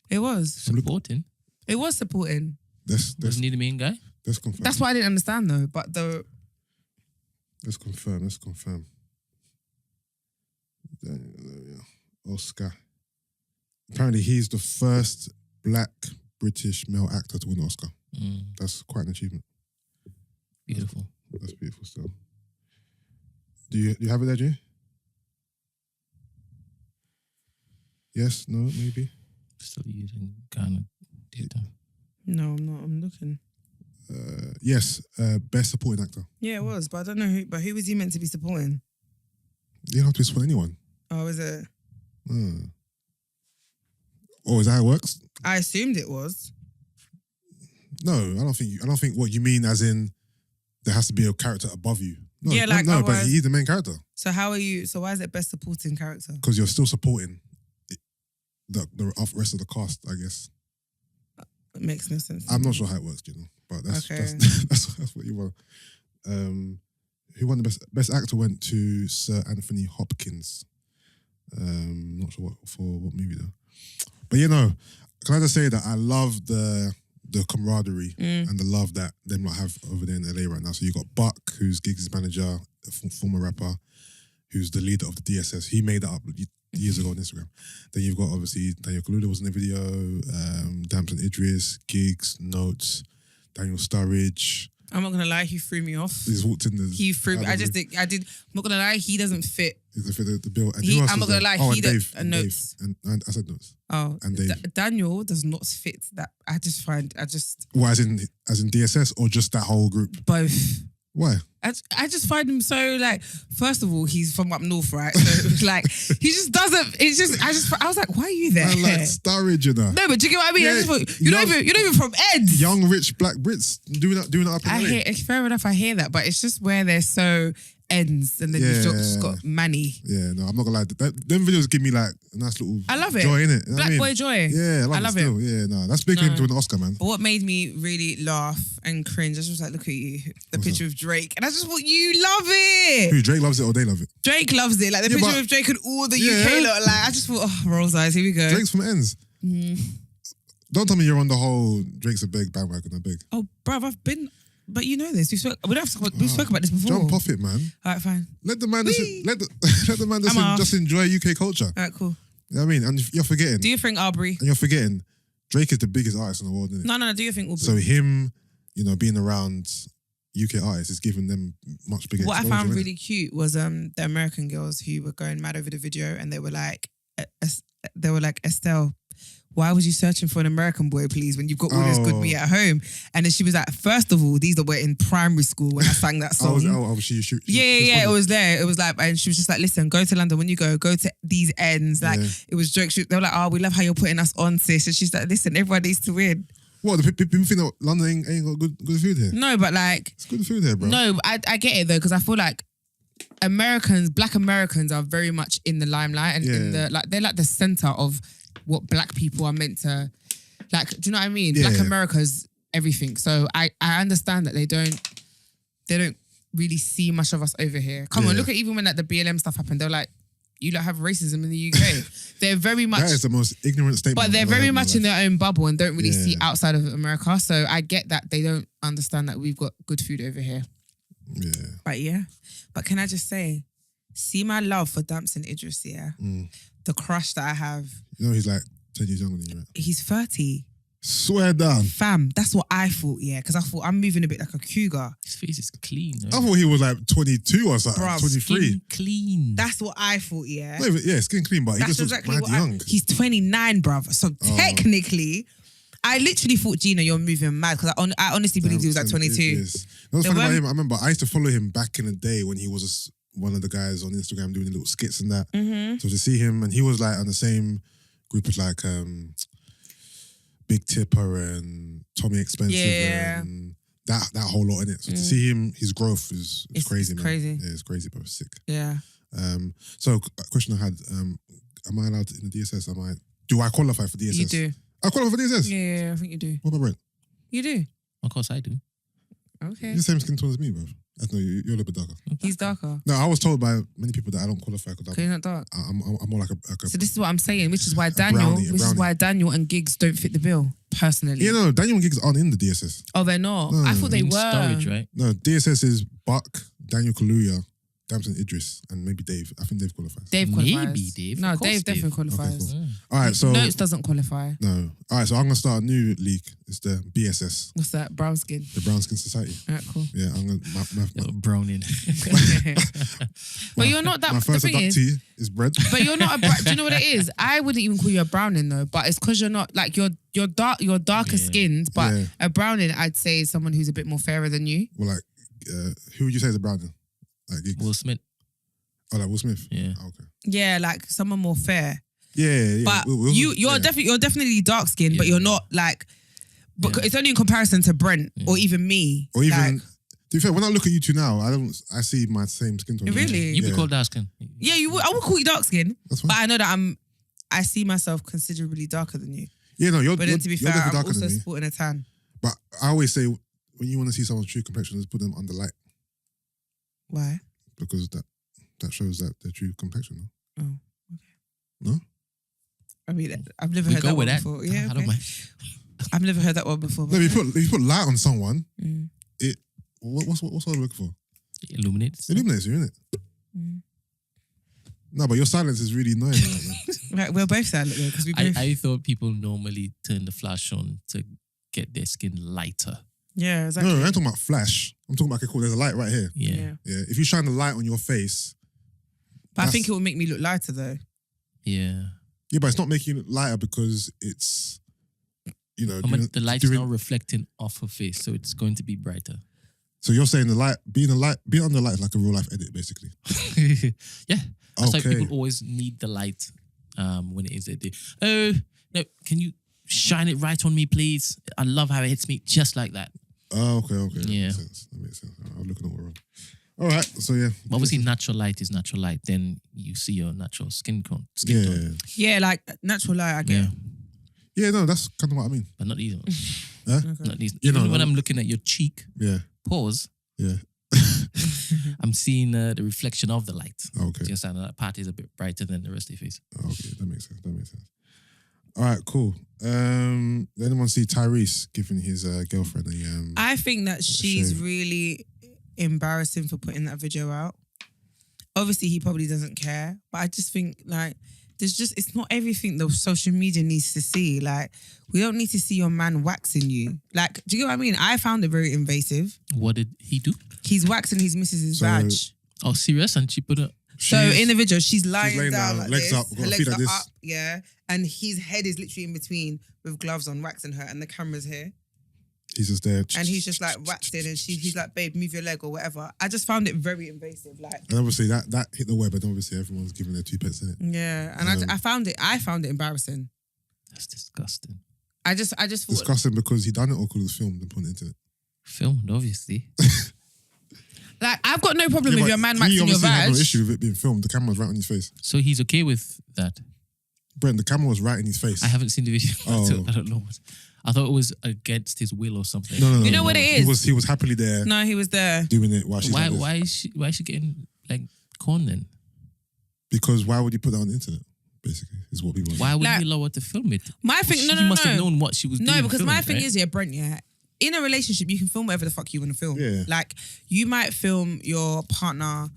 It was. Supporting? It was supporting. Wasn't he the main guy? Let's confirm. That's what I didn't understand though. But Let's confirm. Oscar. Apparently, he's the first black British male actor to win an Oscar. That's quite an achievement. Beautiful. That's beautiful still. Do you have it there, Jay? Yes? No? Maybe? Still using kind of data. No, I'm not. I'm looking. Yes, Best Supporting Actor. Yeah, it was, but I don't know who. But who was he meant to be supporting? You don't have to support anyone. Oh, is it? Oh, is that how it works? I assumed it was. No, I don't think what you mean as in there has to be a character above you. No, yeah, like no, but he's the main character. So how are you? So why is it Best Supporting Character? Because you're still supporting the rest of the cast, I guess. It makes no sense. I'm not sure how it works, but that's what you want. Who won the best actor went to Sir Anthony Hopkins. Not sure what movie though. But can I just say that I love the camaraderie and the love that them lot have over there in LA right now. So you got Buck, who's Giggs' manager, a former rapper, who's the leader of the DSS. He made that up years ago on Instagram. Then you've got obviously Daniel Kaluuya was in the video, Damson Idris, Giggs, Notes, Daniel Sturridge. I'm not gonna lie, he threw me off. He just walked in. He threw me. I did. I'm not gonna lie, he doesn't fit. He doesn't fit the bill. And I'm not gonna lie, he doesn't. And Notes. And I said Notes. Oh, and Dave. Daniel does not fit that. Well, as in DSS or just that whole group? Both. Why? I just find him so like. First of all, he's from up north, right? So it's like he just doesn't. It's just I was like, why are you there? I like Sturridge, No, but do you get what I mean? Yeah, I just thought, you're not even from Eds. Young rich black Brits doing that up in LA. Fair enough, I hear that, but it's just where they're so ends and then you've just got Manny. Yeah, no, I'm not gonna lie. Them videos give me like a nice little I love it. joy in it. Black boy joy. Yeah, I love it. Still. Yeah, no, that's big for him to win an Oscar, man. But what made me really laugh and cringe, I was just like, look at you, the picture of Drake, and I just thought you love it. Who, Drake loves it or they love it? Drake loves it, like the picture of Drake and all the UK lot. Like I just thought, Roll's eyes. Here we go. Drake's from Ends. Don't tell me you're on the whole Drake's a big bandwagon. A big. Oh, bruv, I've been. But you know this. We've spoke about this before. Jump off it, man. All right, fine. Let the man just enjoy UK culture. All right, cool. You know what I mean? And you're forgetting. Do you think Aubrey? And you're forgetting Drake is the biggest artist in the world, isn't it? No. Do you think Aubrey? So him, being around UK artists is giving them much bigger What I exposure, found innit? really cute was the American girls who were going mad over the video, and they were like, Estelle, why was you searching for an American boy, please, when you've got all this good meat at home? And then she was like, first of all, these were in primary school when I sang that song. Yeah, it was there. It was like, and she was just like, listen, go to London. When you go to these ends. Like, it was jokes. They were like, oh, we love how you're putting us on, sis. And she's like, listen, everyone needs to win. What, the people think that London ain't got good food here? No, but like... It's good food here, bro. No, I get it though, because I feel like Black Americans are very much in the limelight and they're like the center of what black people are meant to, like, do you know what I mean? Yeah. Black America's everything. So I understand that they don't really see much of us over here. Come on, look at even when like the BLM stuff happened, they're like, you don't have racism in the UK. They're very much... That is the most ignorant statement. But they're very much in their own bubble and don't really see outside of America. So I get that they don't understand that we've got good food over here. Yeah. But can I just say, see my love for Damson Idris, the crush that I have. He's like 10 years younger than you, right? He's 30. Swear down. Fam, that's what I thought, yeah. Because I thought I'm moving a bit like a cougar. His face is clean. Right? I thought he was like 22 or something. Bruv, 23. Skin clean. That's what I thought, yeah. Not even, yeah, skin clean, but he That's just looks mad young. He's 29, bruv. So technically, I literally thought, Gina, you're moving mad. Because I honestly believed he was like 22. You know what's funny about him? I remember I used to follow him back in the day when he was one of the guys on Instagram doing the little skits and that. Mm-hmm. So to see him, and he was like on the same group as like Big Tipper and Tommy Expensive and that whole lot in it. So to see him, his growth is crazy, man. Crazy. Yeah, it's crazy, but it's sick. Yeah. So a question I had, am I allowed in the DSS? Do I qualify for DSS? You do. I qualify for DSS? Yeah, I think you do. What about Brent? You do. Of course I do. Okay. You're the same skin tone as me, bro. No, you're a little bit darker. He's darker. No, I was told by many people that I don't qualify because You're not dark. I'm more like a So this is what I'm saying, which is why brownie. Daniel and Giggs don't fit the bill, personally. Yeah, no, Daniel and Giggs aren't in the DSS. Oh, they're not? No. I thought they In were. storage, right? No, DSS is Buck, Daniel Kaluuya, Damson Idris, and maybe Dave. I think Dave qualifies. Dave qualifies. Maybe Dave. No, Of course Dave definitely qualifies. Okay, cool. Yeah. All right, so Notes doesn't qualify. no. All right, so I'm gonna start a new league. It's the BSS, What's that? Brown skin. the Brown Skin Society. Alright, cool. Yeah, I'm gonna. Little browning. But you're not that. My The first thing is, inductee is Brent. but you're not. Do you know what it is? I wouldn't even call you a browning though. But it's because you're not like you're darker skinned. But Yeah. a browning, I'd say, is someone who's a bit more fairer than you. Well, like, who would you say is a Browning? Like Giggs? Will Smith. Oh, like Will Smith. Yeah. Oh, okay. Yeah, like someone more fair. Yeah. But Will you're definitely dark skinned, but Yeah. you're not like. But Yeah. it's only in comparison to Brent or even me. Or even. Like, To be fair, when I look at you two now, I see my same skin tone. Really? You be Yeah. called dark skin. yeah, I would call you dark skin, That's fine. but I know that I see myself considerably darker than you. Yeah, no, you're. But then to be you're fair, definitely I'm darker also than me. sporting a tan. But I always say when you want to see someone's true complexion, just put them under light Why? because that shows that their true complexion. No? Oh, okay. No? I mean, I've never We heard go that with one that. before. Yeah, I don't okay. mind. I've never heard that one before. No, if you put light on someone, Mm. what's what I'm looking for? It illuminates. It illuminates you, innit? Mm. No, but your silence is really annoying. Right, we're both silent though because we both. I thought people normally turn the flash on to get their skin lighter. Yeah, exactly. No, I ain't talking about flash. I'm talking about, okay, cool, there's a light right here. Yeah. Yeah. Yeah, if you shine the light on your face, But I That's- think it will make me look lighter though. Yeah. yeah, but it's not making you look lighter because it's, you know, But the light's doing- not reflecting off her face, so it's going to be brighter. So you're saying being on the light is like a real life edit, basically. Yeah. That's why Okay. people always need the light when it is their day. Oh, no, can you shine it right on me, please? I love how it hits me just like that. Oh, okay. Yeah. That makes sense. I'm looking at what wrong. All right, so yeah. But obviously, natural light is natural light. Then you see your natural skin tone. Yeah, like natural light. I get. Yeah. Yeah, no, that's kind of what I mean. But not these ones. Huh? Not these. You Even know, when I'm looking at your cheek, Yeah, pause, yeah. I'm seeing the reflection of the light. Okay. Just that part is a bit brighter than the rest of your face. Okay, that makes sense. All right, cool. Did anyone see Tyrese giving his girlfriend a I think that she's shame. really embarrassing for putting that video out. Obviously, he probably doesn't care, but I just think like it's not everything that social media needs to see. Like, we don't need to see your man waxing you. Like, do you get what I mean? I found it very invasive. What did he do? He's waxing his missus's So- badge. Oh, serious? And she put a... So in the video, she's lying laying down down, like legs this. up, got Her her legs feet are like this. up, yeah. And his head is literally in between with gloves on, waxing her, and the camera's here. He's just there. And he's just like waxing, and he's like, babe, move your leg or whatever. I just found it very invasive. Like, And obviously that hit the web, and obviously everyone's giving their 2 pence in it. yeah. And I found it embarrassing. That's disgusting. I just thought, Disgusting because he done it or because it was filmed and put on the internet. Filmed, obviously. like, I've got no problem with but your man he waxing your obviously had badge. no issue with it being filmed. The camera was right on his face. So he's okay with that? Brent, the camera was right in his face. I haven't seen the video. Oh. I don't know. I thought it was against his will or something. No. You know what it is? He was happily there No, he was there. doing it while she's Why? like this. Why is she getting like corn then? Because why would you put that on the internet? Basically, is what people. Why would Like- he allow her to film it? My thing, She no. must have known what she was doing. No, because my filming, thing right? is, yeah, Brent, yeah. In a relationship, you can film whatever the fuck you want to film. Yeah. Like, you might film your partner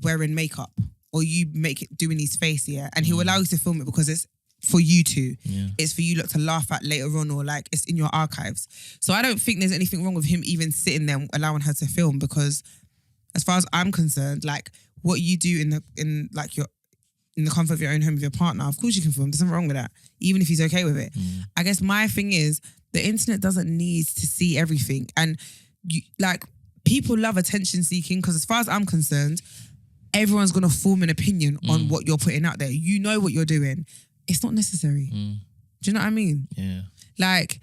wearing makeup, or you make it doing his face, yeah, and he'll allow you to film it because it's for you two. Yeah. It's for you lot to laugh at later on, or like it's in your archives. So I don't think there's anything wrong with him even sitting there allowing her to film, because as far as I'm concerned, like what you do in the comfort of your own home with your partner, of course you can film. There's nothing wrong with that, even if he's okay with it. I guess my thing is the internet doesn't need to see everything, and people love attention seeking, because as far as I'm concerned, everyone's gonna form an opinion on what you're putting out there. You know what you're doing. It's not necessary. Do you know what I mean? Yeah. Like,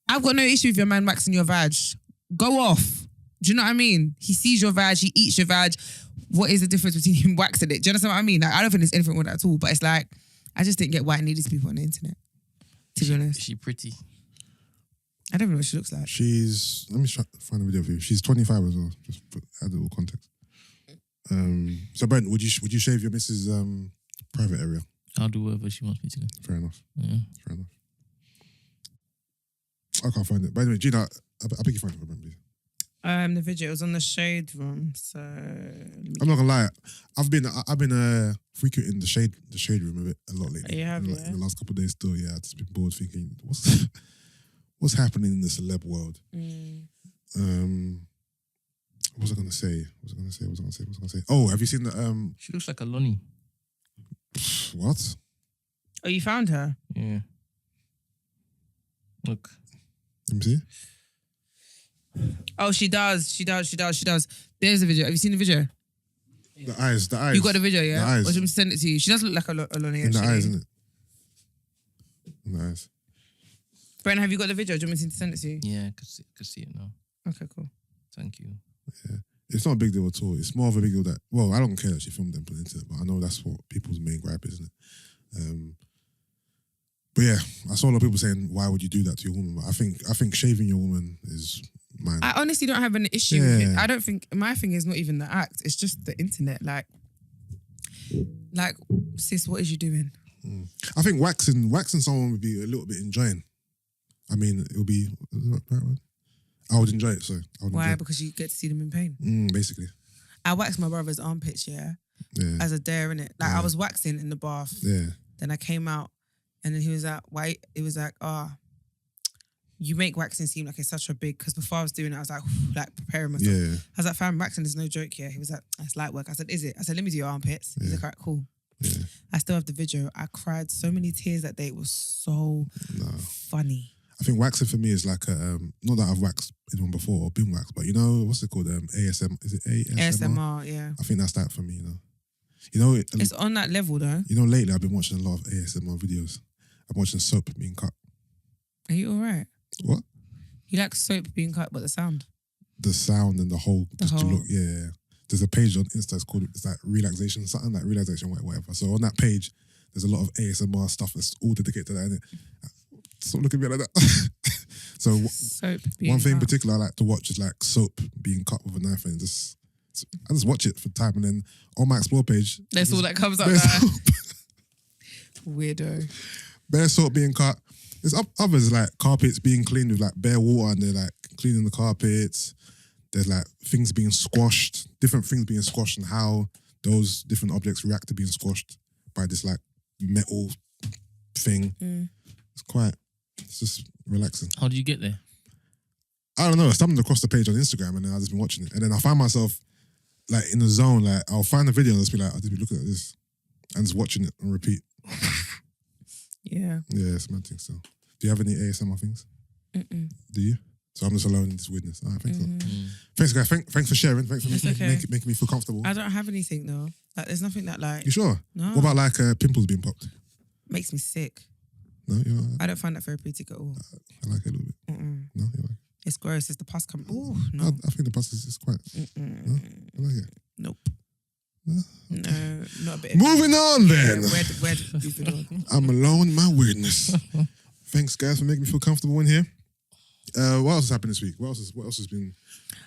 I've got no issue with your man waxing your vag. Go off. Do you know what I mean? He sees your vag, he eats your vag. What is the difference between him waxing it? Do you understand what I mean? Like, I don't think there's anything wrong with that at all. But it's like, I just didn't get why it needed to be put on the internet, to be honest. Is she pretty? I don't know what she looks like. Let me try to find a video for you. She's 25 as well. Just add a little context. So Brent, would you shave your missus' private area? I'll do whatever she wants me to do. Fair enough. Yeah. Fair enough. I can't find it. By the way, Gina, I beg you find it for Brent, please. The video was on the shade room, so I'm not gonna lie. I've been frequenting the shade room a lot lately. You have, in the last couple of days still. Yeah, I've just been bored thinking what's happening in the celeb world. What was I gonna say? Oh, have you seen the She looks like a Lonnie. What? Oh, you found her? Yeah. Look. Let me see. Oh, she does. There's the video. Have you seen the video? The eyes. You got the video, yeah? The eyes. Or should we send it to you? She does look like a Lonnie, in actually. the eyes, isn't it? In the eyes. Brent, have you got the video? Do you want me to send it to you? Yeah, I could see it now. Okay, cool. Thank you. Yeah. It's not a big deal at all. It's more of a big deal that, well, I don't care that she filmed them and put it into it, but I know that's what people's main gripe is, isn't it? But yeah, I saw a lot of people saying, why would you do that to your woman? But I think shaving your woman is mine. I honestly don't have an issue with it. I don't think, my thing is not even the act. It's just the internet. Like, sis, what is you doing? I think waxing someone would be a little bit enjoying. I mean, it would be, is that the right word? I would enjoy it, sorry. Why? Because you get to see them in pain. Basically. I waxed my brother's armpits, yeah. As a dare, innit? Like, I was waxing in the bath. Yeah. Then I came out, and then he was like, why? It was like, you make waxing seem like it's such a big, because before I was doing it, I was like preparing myself. Yeah. I was like, fam, waxing is no joke here. He was like, it's light work. I said, is it? I said, let me do your armpits. He's like, all right, cool. Yeah. I still have the video. I cried so many tears that day. It was so funny. I think waxing for me is like not that I've waxed anyone before or been waxed, but you know, what's it called? ASM, is it ASMR? ASMR, yeah. I think that's that for me, you know. You know, it's on that level though. You know, lately I've been watching a lot of ASMR videos. I'm watching soap being cut. Are you all right? What? You like soap being cut, but the sound? The sound and the whole. To look, yeah. There's a page on Insta, it's like relaxation, something like relaxation, whatever. So on that page, there's a lot of ASMR stuff that's all dedicated to that, innit? Stop looking at me like that. So one thing in particular I like to watch is like soap being cut with a knife, and I just watch it for time, and then on my explore page, that's all that comes up. Weirdo. Bare soap being cut. There's others like carpets being cleaned with like bare water, and they're like cleaning the carpets. There's like things being squashed, different things being squashed, and how those different objects react to being squashed by this like metal thing. It's just relaxing. How did you get there? I don't know. I stumbled across the page on Instagram, and then I've just been watching it. And then I find myself like in the zone. Like I'll find the video and just be like, I'll just be looking at this and just watching it on repeat. Yeah. Yeah, it's mad thing still. Do you have any ASMR things? Do you? So I'm just alone in this weirdness. All right, thanks. Thanks, guys. Thanks for sharing. Thanks for making me feel comfortable. I don't have anything though. Like, there's nothing that like. You sure? No. What about like pimples being popped? Makes me sick. No, you know. I don't find that therapeutic at all. I like it a little bit. No, you like it? It's gross. It's the pus coming. Oh no. I think the pus is quite. No, I like it. Nope. No, not a bit. Moving on then. Where did you go? I'm alone in my weirdness. Thanks, guys, for making me feel comfortable in here. What else has happened this week? What else has been?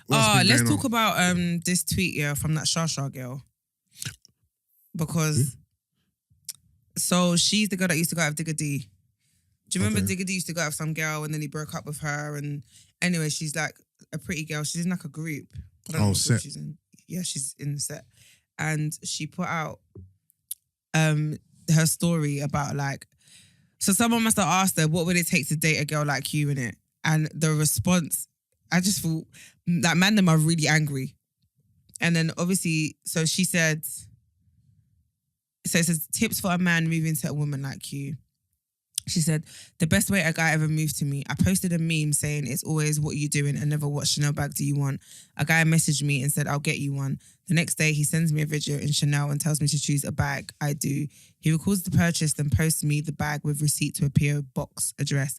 Let's talk about this tweet from that Shasha girl. Because so she's the girl that used to go out with Digga D. Do you remember Digga D used to go out with some girl and then he broke up with her? And anyway, she's like a pretty girl. She's in like a group. I don't know what set. She's in. Yeah, she's in the set. And she put out her story about like So someone must have asked her, what would it take to date a girl like you, innit? And the response, I just thought, that man them are really angry. And then obviously, so she said, so it says, tips for a man moving to a woman like you. She said, the best way a guy ever moved to me, I posted a meme saying it's always what you doing and never what Chanel bag do you want. A guy messaged me and said, I'll get you one. The next day, he sends me a video in Chanel and tells me to choose a bag. I do. He records the purchase, then posts me the bag with receipt to a PO box address.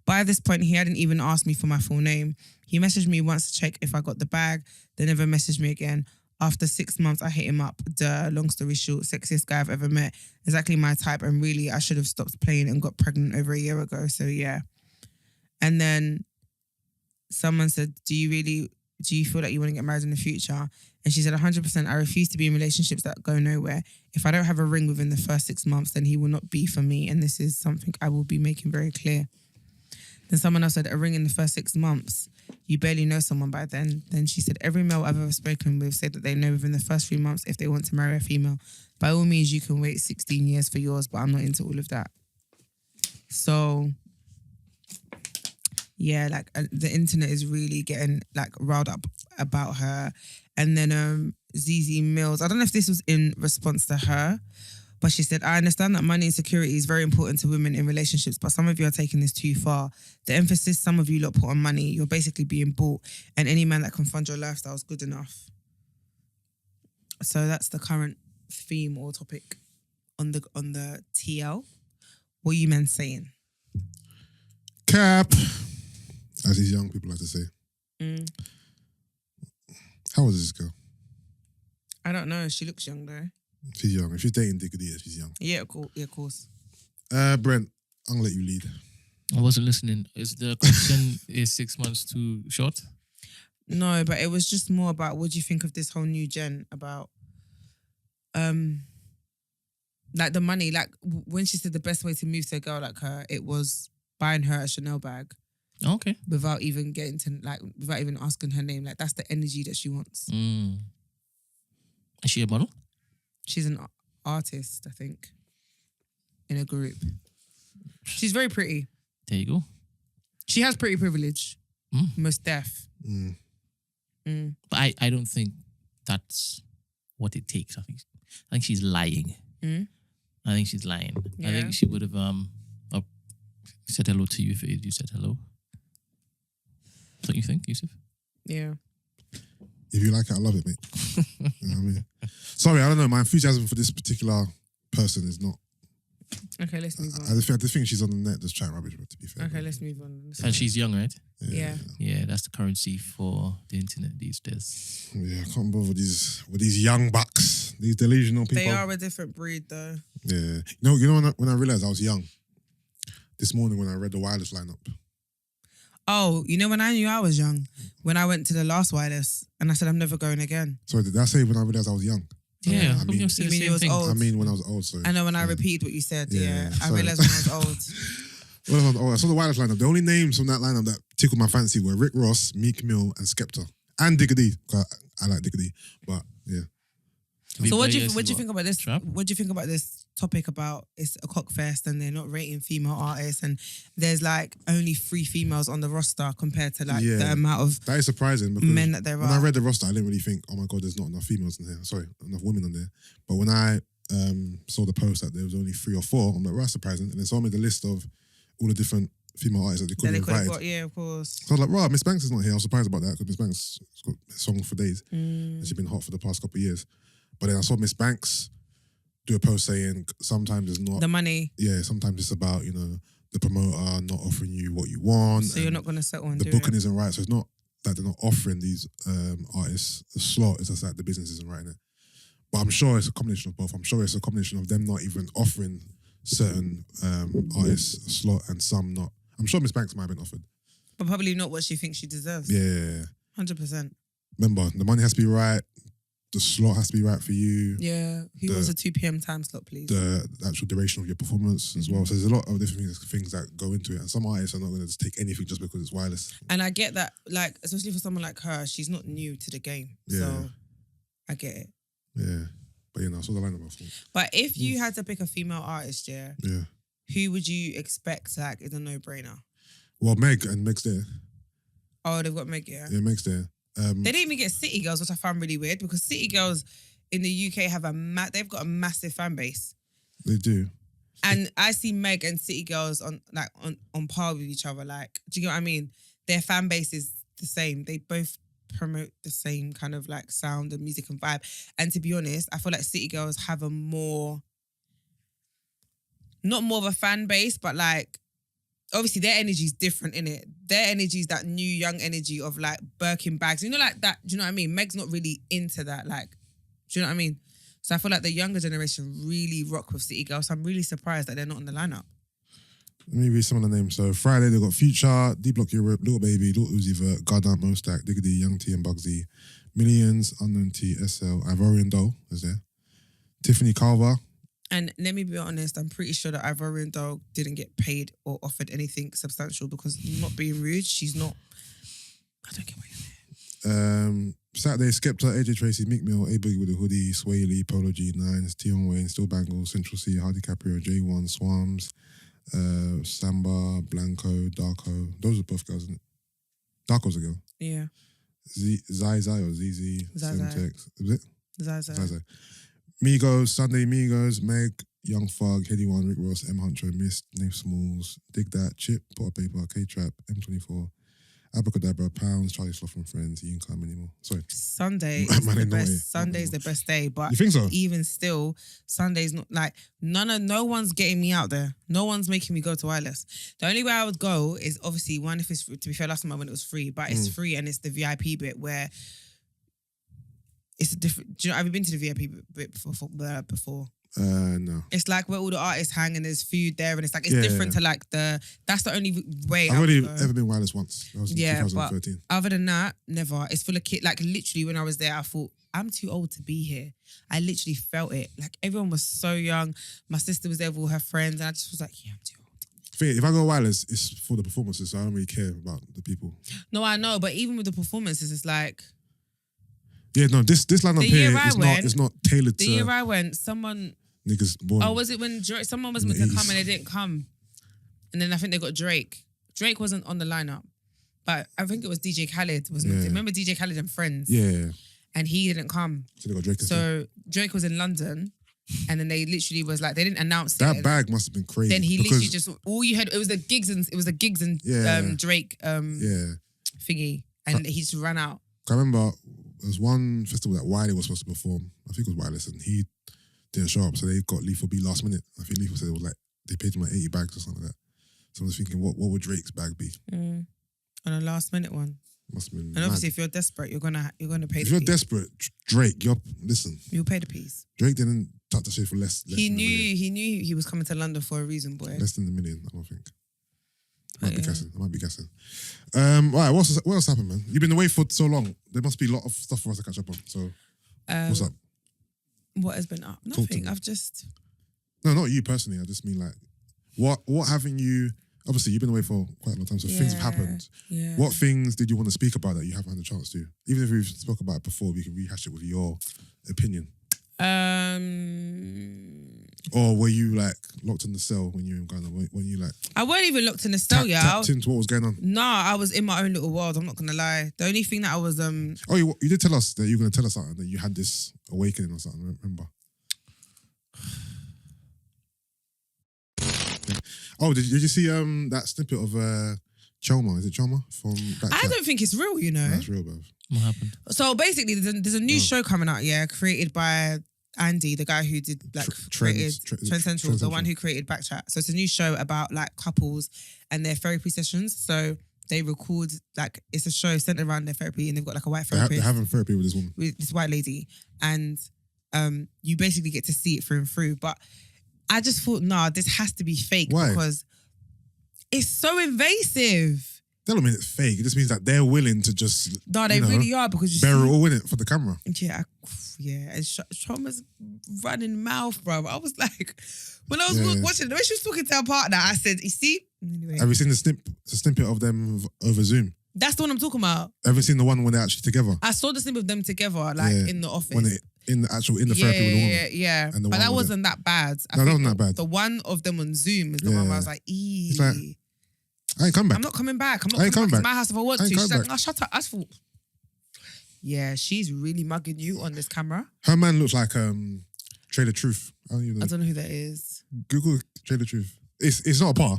By this point, he hadn't even asked me for my full name. He messaged me once to check if I got the bag, then never messaged me again. After 6 months, I hit him up. Duh, long story short, sexiest guy I've ever met. Exactly my type. And really, I should have stopped playing and got pregnant over a year ago. So yeah. And then someone said, do you feel like you want to get married in the future? And she said, 100%, I refuse to be in relationships that go nowhere. If I don't have a ring within the first 6 months, then he will not be for me. And this is something I will be making very clear. Then someone else said, a ring in the first 6 months. You barely know someone by then. Then she said, every male I've ever spoken with said that they know within the first 3 months if they want to marry a female. By all means, you can wait 16 years for yours, but I'm not into all of that. So, yeah, like the internet is really getting like riled up about her. And then ZZ Mills, I don't know if this was in response to her, but she said, I understand that money and security is very important to women in relationships, but some of you are taking this too far. The emphasis some of you lot put on money, you're basically being bought, and any man that can fund your lifestyle is good enough. So that's the current theme or topic on the TL. What are you men saying? Cap, as these young people like to say. How old is this girl? I don't know. She looks young though. She's young. If she's dating Diggity, she's young. Yeah, cool. Yeah, of course. Brent, I'm gonna let you lead. I wasn't listening. Is the question is 6 months too short? No, but it was just more about what do you think of this whole new gen about like the money. Like when she said the best way to move to a girl like her, it was buying her a Chanel bag. Okay. Without even without even asking her name. Like that's the energy that she wants. Is she a model? She's an artist, I think, in a group. She's very pretty. There you go. She has pretty privilege. Most deaf. But I don't think that's what it takes. I think she's lying. I think she's lying. Yeah. I think she would have said hello to you if you said hello. Don't you think, Yusuff? Yeah. If you like it, I love it, mate. You know what I mean? Sorry, I don't know. My enthusiasm for this particular person is not. Okay, let's move on. I just think she's on the net just chatting rubbish, but to be fair. Okay, let's move on. And she's young, right? Yeah. Yeah, that's the currency for the internet these days. Yeah, I can't bother with these young bucks, these delusional people. They are a different breed, though. Yeah. You know when I realised I was young? This morning when I read the wireless lineup. Oh, you know when I knew I was young? When I went to the last wireless and I said I'm never going again. Sorry, did I say when I realised I was young? Yeah, I mean, you mean you was old? I mean when I was old, sorry. I know when I repeated what you said, yeah. I sorry. realised when I was old. When I was old, I saw the wireless lineup. The only names from that lineup that tickled my fancy were Rick Ross, Meek Mill, and Skepta. And Diggity. I like Diggity, but yeah. So what do you think about this? Trap? What do you think about this topic about it's a cockfest and they're not rating female artists and there's like only 3 females on the roster compared to like the amount of that is surprising because men that there are. When I read the roster, I didn't really think, oh my God, there's not enough females in here. Sorry, enough women on there. But when I saw the post that there was only 3 or 4, I'm like, well, that's surprising. And then saw me the list of all the different female artists that they could have invited. Yeah, of course. So I was like, right, Miss Banks is not here. I was surprised about that because Miss Banks has got songs for days. And she's been hot for the past couple of years. But then I saw Miss Banks do a post saying sometimes it's not... The money. Yeah, sometimes it's about, the promoter not offering you what you want. So you're not going to settle and the booking isn't right. So it's not that they're not offering these artists a slot. It's just that the business isn't right in it. But I'm sure it's a combination of both. I'm sure it's a combination of them not even offering certain artists a slot and some not. I'm sure Miss Banks might have been offered. But probably not what she thinks she deserves. Yeah. 100%. Remember, the money has to be right. The slot has to be right for you. Yeah. Who wants a 2 p.m. time slot, please? The actual duration of your performance as well. So there's a lot of different things that go into it. And some artists are not going to just take anything just because it's wireless. And I get that, like, especially for someone like her, she's not new to the game. Yeah. So I get it. Yeah. But I saw the lineup. I thought. But if you had to pick a female artist, yeah, who would you expect like is a no-brainer? Well, Meg's there. Oh, they've got Meg, yeah. Yeah, Meg's there. They didn't even get City Girls, which I found really weird because City Girls in the UK have they've got a massive fan base. They do. And I see Meg and City Girls on par with each other. Like, do you get what I mean? Their fan base is the same. They both promote the same kind of like sound and music and vibe. And to be honest, I feel like City Girls have a not more of a fan base, but like, obviously their energy is different, innit? Their energy is that new young energy of like Birkin bags. You know, like that, do you know what I mean? Meg's not really into that. Like, do you know what I mean? So I feel like the younger generation really rock with City Girls. So I'm really surprised that they're not on the lineup. Let me read some of the names. So Friday, they got Future, D-Block Europe, Little Baby, Little Uzi Vert, Goddamn Mostak, Diggity, Young T and Bugsy, Millions, Unknown T, SL, Ivorian Doll is there. Tiffany Carver. And let me be honest, I'm pretty sure that Ivorian Doll didn't get paid or offered anything substantial because, not being rude, she's not... I don't get what you're there. Saturday, Skepta, AJ Tracy, Meek Mill, A Boogie with a Hoodie, Sway Lee, Polo G9s, Tion Wayne, Still Bangles, Central C, Hardy Caprio, J1, Swams, Samba, Blanco, Darko. Those are both girls, isn't it? Darko's a girl. Yeah. Zai or ZZ, Semtex. Is it? Zai. Migos, Sunday Migos, Meg, Young Thug, Heady One, Rick Ross, M Hunter, Mist, Nave Smalls, Dig That, Chip, Potter Paper, K-Trap, M24, Abracadabra, Pounds, Charlie Sloth and Friends, he ain't come anymore. Sorry. Sunday is the best. Sunday's the best day, but you think so? Even still, Sunday's not like no one's getting me out there. No one's making me go to Wireless. The only way I would go is obviously one if it's free. To be fair, last time I went it was free, but it's free and it's the VIP bit where it's a different. Do you know? Have you been to the VIP bit before? No. It's like where all the artists hang and there's food there and it's like different to like that's the only way. I've only ever been Wireless once. That was in 2013. But other than that, never. It's full of kids. Like literally when I was there, I thought, I'm too old to be here. I literally felt it. Like everyone was so young. My sister was there with all her friends and I just was like, yeah, I'm too old. If I go Wireless, it's for the performances, so I don't really care about the people. No, I know, but even with the performances, it's like... Yeah, no, this lineup here is not tailored to... The year I went, someone... Niggas born... Oh, was it when someone was meant to come and they didn't come? And then I think they got Drake. Drake wasn't on the lineup. But I think it was DJ Khaled. Remember DJ Khaled and Friends? Yeah. And he didn't come. So they got Drake. So Drake was in London. And then they literally was like, they didn't announce that bag must have been crazy. Then he literally just, all you heard, it was the gigs and Drake thingy. And he just ran out. I remember there was one festival that Wiley was supposed to perform. I think it was Wireless, and he didn't show up, so they got Lethal B last minute. I think Lethal said it was like they paid him like 80 bags or something like that. So I was thinking, what would Drake's bag be? On a last minute one. Must have been. And obviously, if you're desperate, you're gonna pay. If you're desperate, Drake, listen. You'll pay the piece. Drake didn't touch the shit for less. He knew he was coming to London for a reason, boy. Less than $1 million, I don't think. I might be guessing. All right, what else happened, man? You've been away for so long. There must be a lot of stuff for us to catch up on. So, what's up? What has been up? Nothing. I've just... No, not you personally. I just mean like, what haven't you... Obviously, you've been away for quite a long time, so things have happened. Yeah. What things did you want to speak about that you haven't had a chance to? Even if we've spoke about it before, we can rehash it with your opinion. Or were you like locked in the cell when you were in Ghana? When you like... I wasn't even locked in the cell, tapped into what was going on? Nah, I was in my own little world. I'm not going to lie. The only thing that I was... Oh, you did tell us that you were going to tell us something, that you had this awakening or something, remember? Oh, did you see that snippet of Choma? Is it Choma from Backchat? I don't think it's real, you know. That's real, bruv. What happened? So basically, there's a new show coming out, created by Andy, the guy who did created Trend Central, the one who created Backchat. So it's a new show about like couples and their therapy sessions. So they record like it's a show centered around their therapy, and they've got like a white therapist. They're having therapy with this woman, with this white lady, and you basically get to see it through and through. But I just thought, this has to be fake. Why? Because it's so invasive. That don't mean it's fake. It just means that they're willing to just... No, they really are, because you bear it all in it for the camera. Yeah. And Choma's running mouth, bro. I was like... When I was watching, the way she was talking to her partner, I said, you see? Anyway. Have you seen the snippet of them over Zoom? That's the one I'm talking about. Have you seen the one when they're actually together? I saw the snippet of them together, in the office. in the therapy with the woman. Yeah. And the But one that with wasn't that bad. No, that wasn't that bad. The one of them on Zoom is the one where I was like, It's like, I ain't coming back. I'm not coming back. I'm not I ain't coming coming back to my house if I want I to. ain't She's coming like, oh, shut up. I just thought, yeah, she's really mugging you on this camera. Her man looks like Trailer Truth. I don't know who that is. Google Trailer Truth. It's not a par.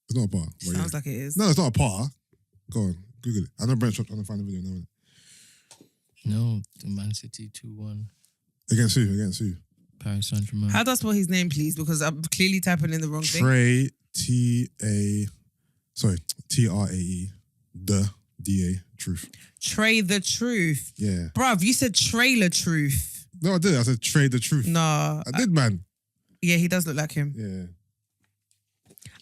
It's not a par. Sounds like it is. No, it's not a par. Go on, Google it. I know Brent's trying to find the video now. No, the Man City 2-1. Against who? Paris Saint-Germain. How do I spell his name, please? Because I'm clearly typing in the wrong thing. Trae, Trae, the D-A, Truth. Trae the Truth. Yeah. Bruv, you said Trailer Truth. No, I did. I said Trae the Truth. No. I did, man. Yeah, he does look like him. Yeah.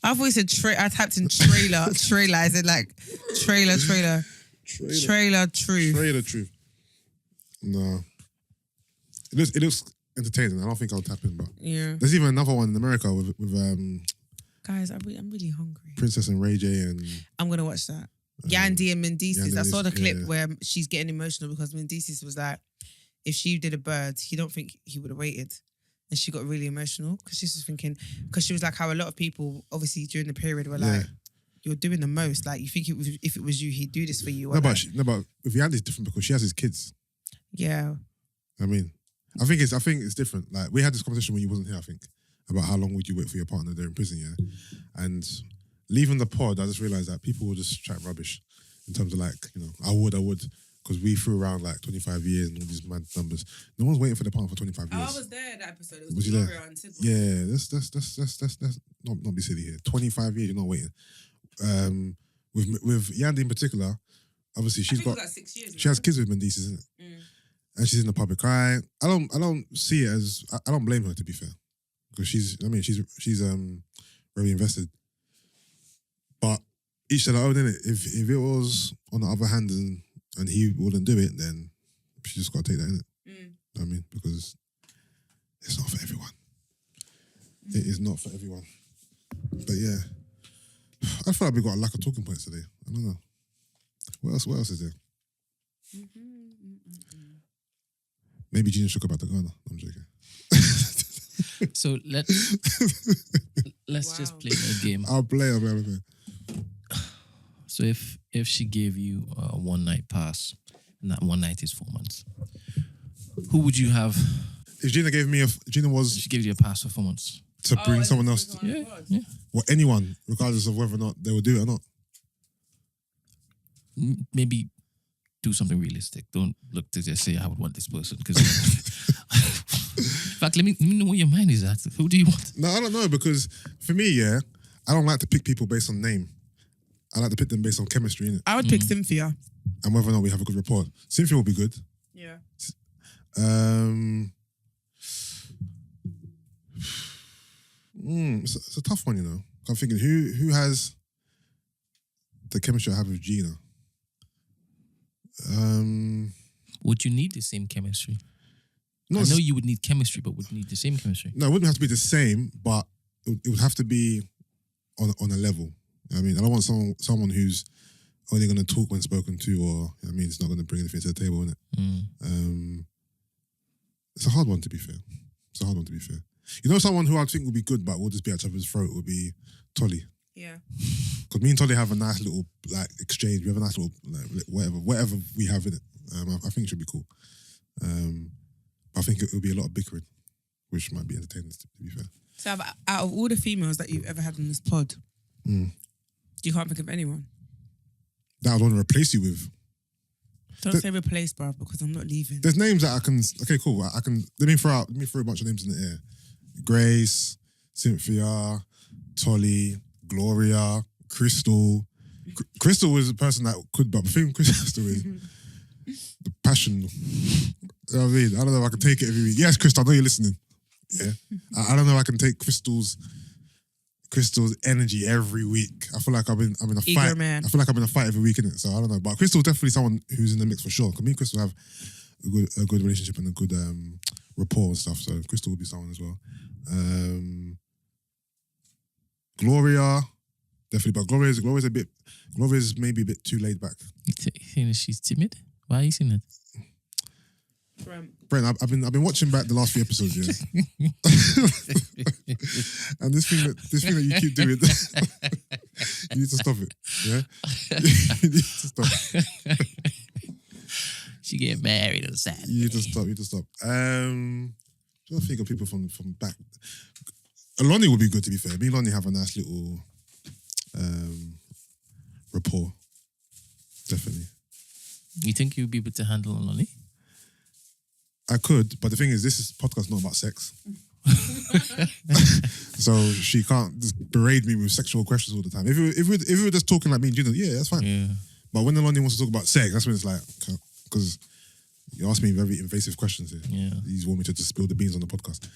I thought he said I typed in trailer. I said like trailer. Trailer Truth. Trailer Truth. No. It looks entertaining. I don't think I'll tap in, but yeah. there's even another one in America with guys, I'm really hungry. Princess and Ray J and I'm gonna watch that. Yandy and Mendices. I saw the clip yeah. where she's getting emotional because Mendices was like, if she did a bird, he don't think he would have waited. And she got really emotional because she was thinking, because she was like how a lot of people, obviously during the period, were like, you're doing the most. Like, you think if it was you, he'd do this for you. No, but with Yandy, it's different because she has his kids. Yeah. I mean, I think it's different. Like, we had this conversation when you wasn't here, I think, about how long would you wait for your partner there in prison, yeah? And leaving the pod, I just realised that people will just chat rubbish in terms of like, I would. Because we threw around like 25 years and all these mad numbers. No one's waiting for their partner for 25 years. I was there that episode. It was Gloria there? and Sid. Yeah, let's not be silly here. 25 years, you're not waiting. With Yandy in particular, obviously she's got like 6 years. She has kids with Mendices, isn't it? Mm. And she's in the public eye. I don't see it as I don't blame her, to be fair, because she's very invested. But each to their own, innit? If it was on the other hand and he wouldn't do it, then she just got to take that, innit? Mm. You know what I mean? Because it's not for everyone. It is not for everyone. But yeah, I feel like we got a lack of talking points today. I don't know. What else is there? Maybe Gina shook about the Ghana. I'm joking. So let's just play a game. I'll play everything. So if she gave you a 1 night pass, and that 1 night is 4 months, who would you have? If Gina gave me She gave you a pass for 4 months to bring someone else, yeah. Well, anyone, regardless of whether or not they would do it or not. Maybe do something realistic. Don't look to just say I would want this person because. In fact, let me know what your mind is at. Who do you want? No, I don't know, because for me, yeah, I don't like to pick people based on name. I like to pick them based on chemistry, innit? I would pick Cynthia. And whether or not we have a good rapport. Cynthia will be good. Yeah. It's a tough one, you know. I'm thinking who has the chemistry I have with Gina. Would you need the same chemistry? No, I know you would need chemistry, but would you need the same chemistry? No, it wouldn't have to be the same, but it would have to be on a level. You know what I mean? I don't want someone who's only going to talk when spoken to, or, you know what I mean, it's not going to bring anything to the table, innit? It's a hard one, to be fair. You know, someone who I think would be good, but will just be at each other's throat would be Tolly. Yeah. Because me and Tolly have a nice little like exchange. We have a nice little like, whatever we have in it. I think it should be cool. I think it would be a lot of bickering, which might be entertaining, to be fair. So out of all the females that you've ever had on this pod, you can't think of anyone? That I would want to replace you with. Don't say replace, bruv, because I'm not leaving. There's names that I can. Okay, cool. I can. Let me throw a bunch of names in the air. Grace, Cynthia, Tolly, Gloria, Crystal. Crystal is a person that could, but the thing with Crystal is the passion. You know what I mean? I don't know if I can take it every week. Yes, Crystal, I know you're listening. Yeah. I don't know if I can take Crystal's energy every week. I feel like I'm in a Eager fight. man. I feel like I'm in a fight every week, innit? So I don't know. But Crystal's definitely someone who's in the mix for sure. Because me and Crystal have a good relationship and a good rapport and stuff. So Crystal would be someone as well. Gloria, definitely. But Gloria's maybe a bit too laid back. You think she's timid? Why are you saying that? Brent, I've been watching back the last few episodes, yeah. And this thing that you keep doing, you need to stop it, yeah. You need to stop. She get married on Saturday. You need to stop. I'm trying to think of people from back. Lonnie would be good, to be fair. Me and Lonnie have a nice little rapport. Definitely. You think you'd be able to handle Lonnie? I could, but the thing is, this podcast not about sex. So she can't just berate me with sexual questions all the time. If we were just talking like me and Gina, yeah, that's fine. Yeah. But when the Lonnie wants to talk about sex, that's when it's like, because you ask me very invasive questions here. Yeah. You want me to just spill the beans on the podcast.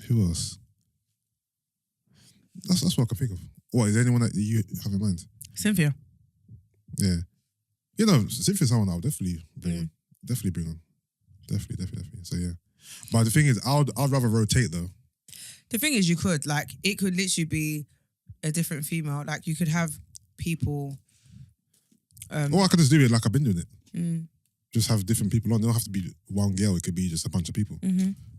Who else? That's what I can think of. What, is there anyone that you have in mind? Cynthia. Yeah. You know, Cynthia's someone I'll definitely bring on. Definitely bring on. Definitely. So yeah. But the thing is, I'd rather rotate though. The thing is, you could, like, it could literally be a different female. Like, you could have people... or I could just do it like I've been doing it. Just have different people on. They don't have to be one girl. It could be just a bunch of people.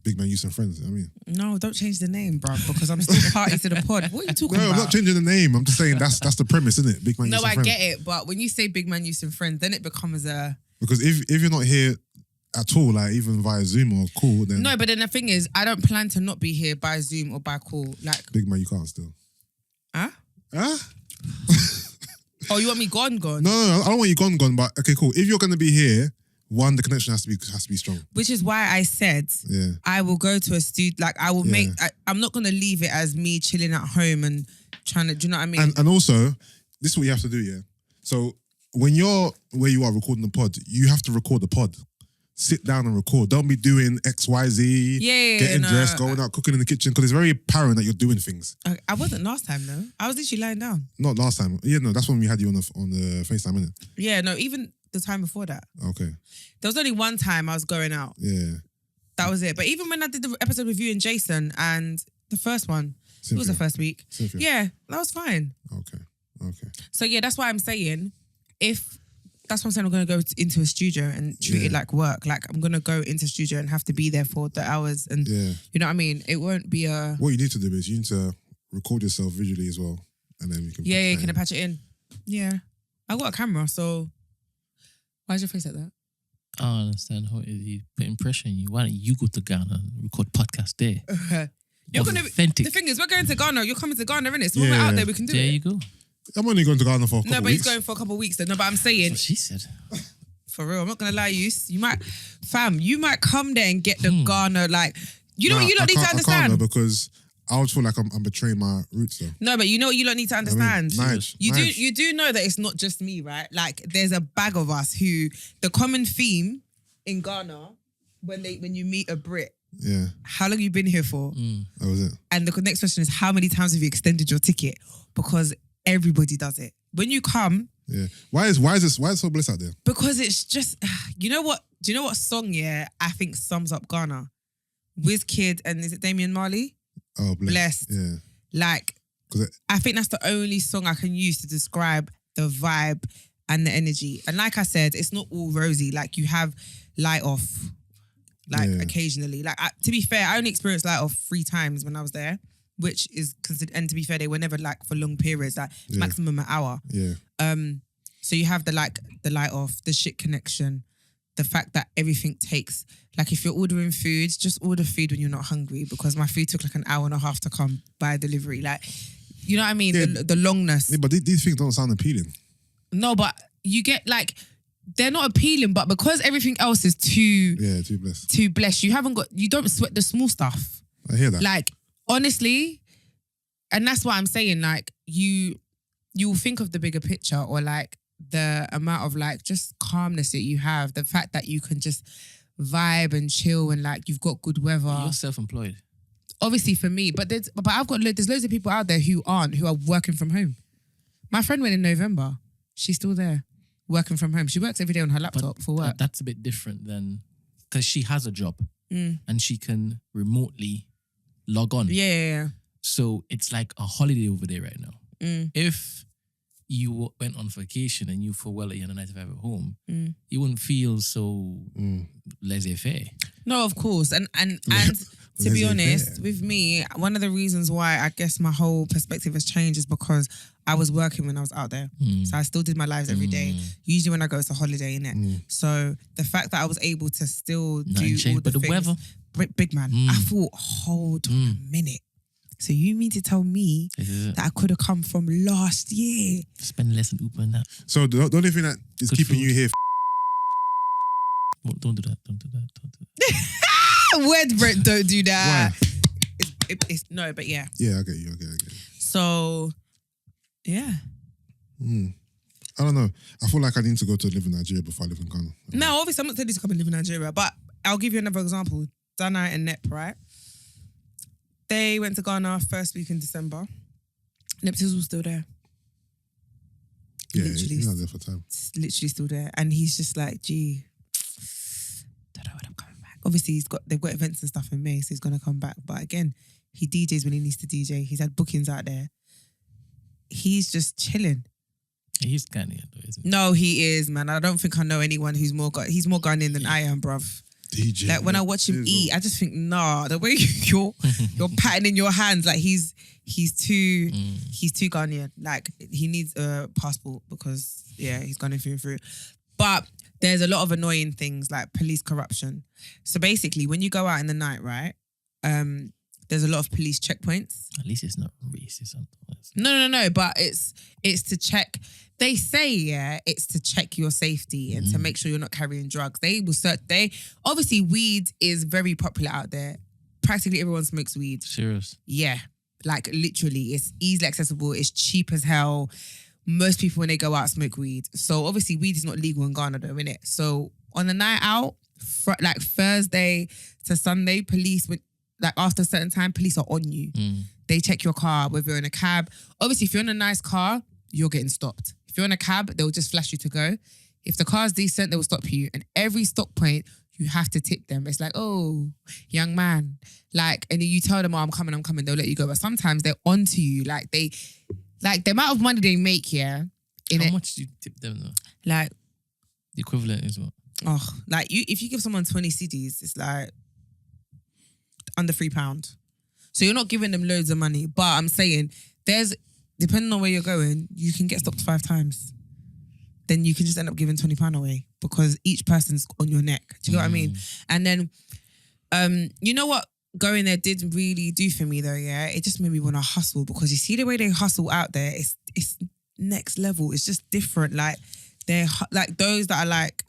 Big Man, Yusuff and friends. I mean, no, don't change the name, bro, because I'm still party to the pod. What are you talking about? No, I'm not changing the name. I'm just saying that's the premise, isn't it? Big Man, Yusuff and friends. No, I get it, but when you say Big Man, Yusuff and friends, then it becomes a... Because if you're not here at all, like even via Zoom or call, then... No, but then the thing is, I don't plan to not be here by Zoom or by call. Like, Big Man, you can't still. Huh? Huh? Oh, you want me gone? No, I don't want you gone, but okay, cool. If you're going to be here, one, the connection has to be strong. Which is why I said I will go to a studio. Like, I will make... I'm not going to leave it as me chilling at home and trying to... Do you know what I mean? And also, this is what you have to do, yeah? So, when you're where you are recording the pod, you have to record the pod. Sit down and record. Don't be doing X, Y, Z, getting dressed, going out, cooking in the kitchen, because it's very apparent that you're doing things. I wasn't last time, though. I was literally lying down. Not last time. Yeah, no, that's when we had you on the FaceTime, innit? Yeah, no, even the time before that. Okay. There was only one time I was going out. Yeah. That was it. But even when I did the episode with you and Jason and the first one, Cynthia. It was the first week. Cynthia. Yeah, that was fine. Okay. So yeah, that's why I'm saying that's what I'm saying. I'm going to go into a studio and treat it like work. Like, I'm going to go into a studio and have to be there for the hours. And you know what I mean? It won't be a... What you need to do is you need to record yourself visually as well. And then we can... can I patch it in? Yeah. I got a camera, so... Why's your face like that? I don't understand how it is you putting pressure on you. Why don't you go to Ghana and record podcast there? You're gonna authentic. The thing is, we're going to Ghana. You're coming to Ghana, innit? So when we're out there, we can do it. There you go. I'm only going to Ghana for a couple weeks. No, but he's going for a couple of weeks though. No, but I'm saying... That's what she said. For real, I'm not going to lie to you. You might come there and get the Ghana, like... You know what you don't need to understand? I can't because I would feel like I'm betraying my roots though. No, but you know what you don't need to understand? I mean, You do know that it's not just me, right? Like, there's a bag of us who... The common theme in Ghana, when you meet a Brit, how long have you been here for? That was it. And the next question is, how many times have you extended your ticket? Because everybody does it. When you come... Yeah. Why is so bliss out there? Because it's just... You know what? Do you know what song, I think sums up Ghana? Wizkid and is it Damian Marley? Oh, Blessed. Yeah. Like, I think that's the only song I can use to describe the vibe and the energy. And like I said, it's not all rosy. Like, you have light off, occasionally. Like, to be fair, I only experienced light off 3 times when I was there, which is considered. And to be fair, they were never like for long periods, like maximum an hour. Yeah. So you have the light off, the shit connection, the fact that everything takes, like, if you're ordering food, just order food when you're not hungry, because my food took like an hour and a half to come by delivery. Like, you know what I mean? Yeah. The longness. Yeah, but these things don't sound appealing. No, but you get like, they're not appealing, but because everything else is too blessed, you don't sweat the small stuff. I hear that. Like, honestly, and that's what I'm saying, like, you will think of the bigger picture, or like the amount of like just calmness that you have, the fact that you can just vibe and chill, and like you've got good weather. You're self-employed. Obviously for me, but there's loads of people out there who are working from home. My friend went in November. She's still there, working from home. She works every day on her laptop for work. That's a bit different than, because she has a job and she can remotely log on. Yeah. So it's like a holiday over there right now. If you went on vacation and you feel well that you're on a 9 to 5 at home, you wouldn't feel so laissez-faire. No, of course. And to be honest, with me, one of the reasons why I guess my whole perspective has changed is because I was working when I was out there. So I still did my lives every day. Usually when I go, it's a holiday, innit? So the fact that I was able to still do all the things. Weather. Big man, I thought, hold on a minute. So you mean to tell me that I could have come from last year? Spend less on Uber and that. So the only thing that is Good keeping food. you here... Don't do that. Don't do that. Word, Brent, don't do that. Why? It's no, but yeah. Yeah, I get you. So, yeah. I don't know. I feel like I need to go to live in Nigeria before I live in Ghana. No, obviously I'm not telling you to come and live in Nigeria, but I'll give you another example. Dana and Nep, right? They went to Ghana first week in December. Neptils was still there. Yeah, Literally, he's not there for time. literally still there. And he's just like, gee, don't know when I'm coming back. Obviously, they've got events and stuff in May, so he's going to come back. But again, he DJs when he needs to DJ. He's had bookings out there. He's just chilling. He's Ghanaian though, isn't he? No, he is, man. I don't think I know anyone who's he's more Ghanaian than I am, bruv. DJ. Like when I watch him eat, I just think, nah, the way you're patting in your hands, like he's too Ghanaian. Like he needs a passport because he's Ghanaian through and through. But there's a lot of annoying things like police corruption. So basically, when you go out in the night, right? There's a lot of police checkpoints. At least it's not racist. No. But it's to check. They say, it's to check your safety and to make sure you're not carrying drugs. They will search. Obviously, weed is very popular out there. Practically everyone smokes weed. Serious? Yeah. Like literally, it's easily accessible. It's cheap as hell. Most people when they go out smoke weed. So obviously, weed is not legal in Ghana though, innit? So on the night out, like Thursday to Sunday, police would, like after a certain time, police are on you. They check your car, whether you're in a cab. Obviously, if you're in a nice car, you're getting stopped. If you're in a cab, they'll just flash you to go. If the car's decent, they will stop you. And every stop point, you have to tip them. It's like, oh, young man. Like, and you tell them, oh, I'm coming, they'll let you go. But sometimes they're onto you. Like the amount of money they make, How much do you tip them though? Like, the equivalent is what? Oh, like if you give someone 20 cedis, it's like under £3. So you're not giving them loads of money. But I'm saying depending on where you're going, you can get stopped 5 times. Then you can just end up giving £20 away because each person's on your neck. Do you know what I mean? And then, you know what going there did really do for me though, yeah? It just made me want to hustle because you see the way they hustle out there, it's next level. It's just different. Like, they're like those that are like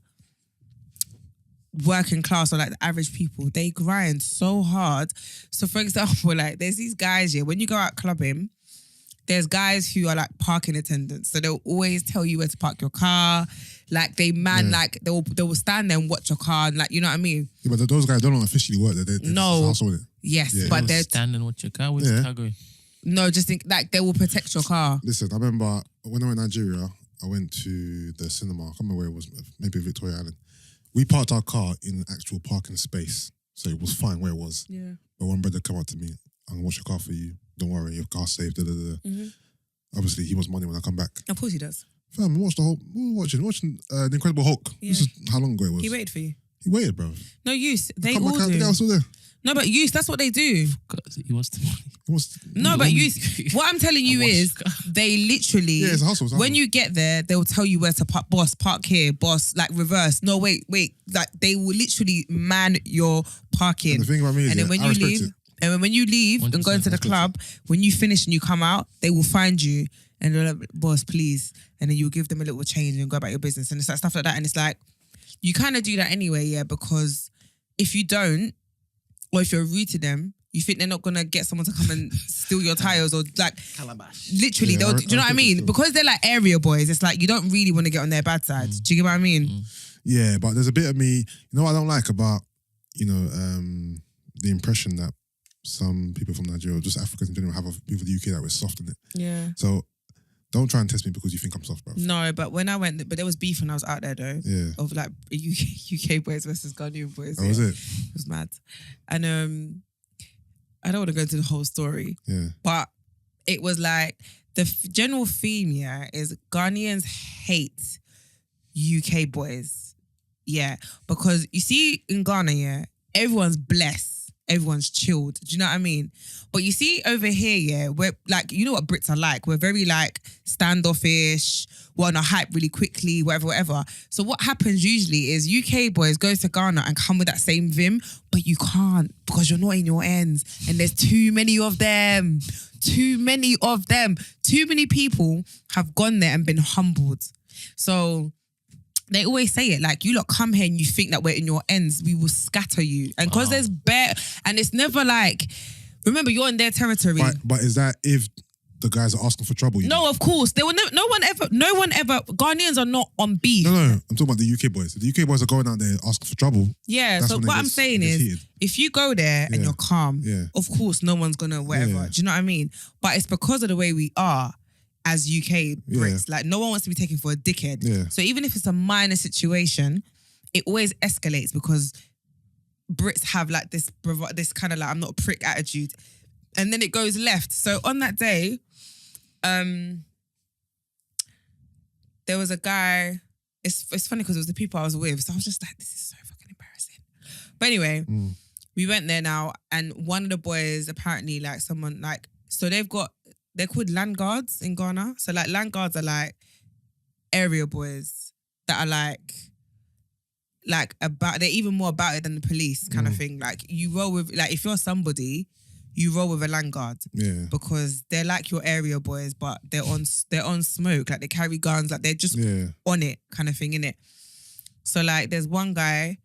working class or like the average people, they grind so hard. So for example, like there's these guys here, when you go out clubbing, there's guys who are like parking attendants. So they'll always tell you where to park your car. Like they like they will stand there and watch your car and like, you know what I mean? Yeah, but those guys don't officially work there. They no. hustle with it. Yes, Yeah. but they're stand and watch your car. Where's the car going? No, just think like they will protect your car. Listen, I remember when I went to Nigeria, I went to the cinema. I can't remember where it was, maybe Victoria Island. We parked our car in an actual parking space. So it was fine where it was. Yeah. But one brother came up to me, I'm gonna watch your car for you. Don't worry, your car's safe. Obviously, he wants money when I come back. Of course he does. Fam, we watched we were watching The Incredible Hulk. Yeah. This is how long ago it was. He waited for you. He waited, bro. No use. They Come all back out, the do. guy was still there. No, but use. That's what they do. He wants the money. No, but use. What I'm telling you is, they literally. Yeah, it's a hustle. When you get there, they'll tell you where to park. Boss, park here. Boss, like reverse. No, wait. Like they will literally man your parking. And the thing about me is, and then when I you respect leave, it. and when you leave and go into the club, when you finish and you come out, they will find you and they're like, boss, please. And then you'll give them a little change and go about your business. And it's like stuff like that. And it's like, you kind of do that anyway, yeah, because if you don't, or if you're rude to them, you think they're not going to get someone to come and steal your tires or like... Calabash. Literally, do you know what I mean? Because they're like area boys, it's like you don't really want to get on their bad side. Do you get what I mean? Yeah, but there's a bit of me, you know what I don't like about, the impression that some people from Nigeria, or just Africans in general, have of people in the UK that we're soft in it. Yeah. So don't try and test me because you think I'm soft, bro. No, but when I went, but there was beef when I was out there though. Yeah. Of like UK boys versus Ghanaian boys. Oh, was it? It was mad. And I don't want to go into the whole story. Yeah. But it was like the general theme, is Ghanaians hate UK boys. Yeah, because you see in Ghana, everyone's blessed. Everyone's chilled. Do you know what I mean? But you see over here, we're like, you know what Brits are like. We're very like standoffish. We're on a hype really quickly, whatever. So what happens usually is UK boys go to Ghana and come with that same vim, but you can't because you're not in your ends. And there's too many of them. Too many people have gone there and been humbled. So they always say it, like, you lot come here and you think that we're in your ends, we will scatter you. And because there's and it's never like, remember, you're in their territory. But is that if the guys are asking for trouble? No, of course. They will no one ever, Ghanaians are not on beef. No, I'm talking about the UK boys. If the UK boys are going out there asking for trouble. Yeah, so what I'm saying is, heated. If you go there and you're calm, of course, no one's going to whatever. Yeah. Do you know what I mean? But it's because of the way we are as UK Brits. Like, no one wants to be taken for a dickhead. Yeah. So even if it's a minor situation, it always escalates because Brits have like this kind of like, I'm not a prick attitude. And then it goes left. So on that day, there was a guy, it's funny because it was the people I was with. So I was just like, this is so fucking embarrassing. But anyway, we went there now, and one of the boys, apparently like someone like, so they're called land guards in Ghana. So like land guards are like area boys that are like about, they're even more about it than the police kind of thing. Like you roll with, like if you're somebody, you roll with a land guard. Yeah. Because they're like your area boys, but they're on smoke. Like they carry guns, like they're just on it kind of thing, innit? So like there's one guy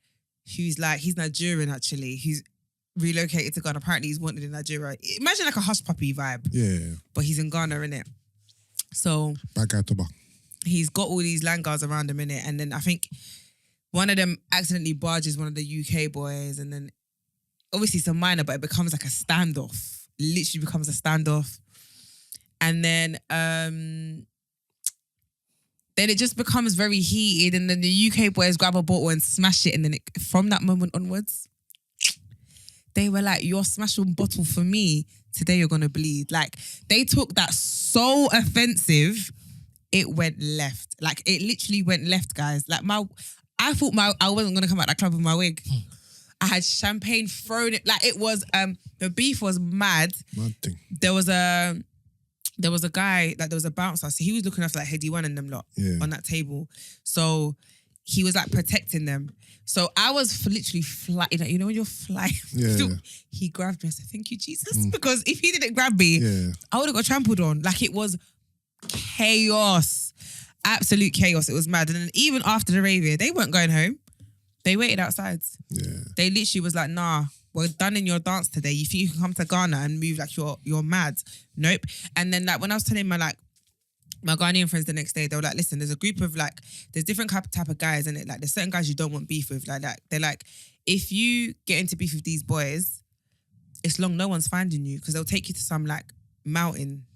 who's like, he's Nigerian actually. He's relocated to Ghana. Apparently he's wanted in Nigeria. Imagine like a hush puppy vibe. Yeah. But he's in Ghana, innit? So bad guy Toba. He's got all these land guards around him, innit? And then I think one of them accidentally barges one of the UK boys, and then obviously it's a minor, but it becomes like a standoff. Literally becomes a standoff. And then it just becomes very heated, and then the UK boys grab a bottle and smash it, and then from that moment onwards, they were like, you're smashing bottle for me, today you're gonna bleed. Like, they took that so offensive, it went left. Like, it literally went left, guys. Like, I thought I wasn't gonna come out that club with my wig. I had champagne thrown it. Like, it was, the beef was mad. Mad thing. There was a guy, like there was a bouncer, so he was looking after like Heady One and them lot on that table. So he was like protecting them. So I was literally flying, you know when you're flying? Yeah. He grabbed me. I said, thank you, Jesus. Because if he didn't grab me, I would have got trampled on. Like, it was chaos. Absolute chaos. It was mad. And then even after the rave, they weren't going home. They waited outside. Yeah. They literally was like, nah, we're done in your dance today. You think you can come to Ghana and move like you're mad? Nope. And then like when I was telling my Ghanaian friends the next day, they were like, listen, there's a group of like, there's different type of guys, and like there's certain guys you don't want beef with. Like they're like, if you get into beef with these boys, it's long no one's finding you, because they'll take you to some like mountain.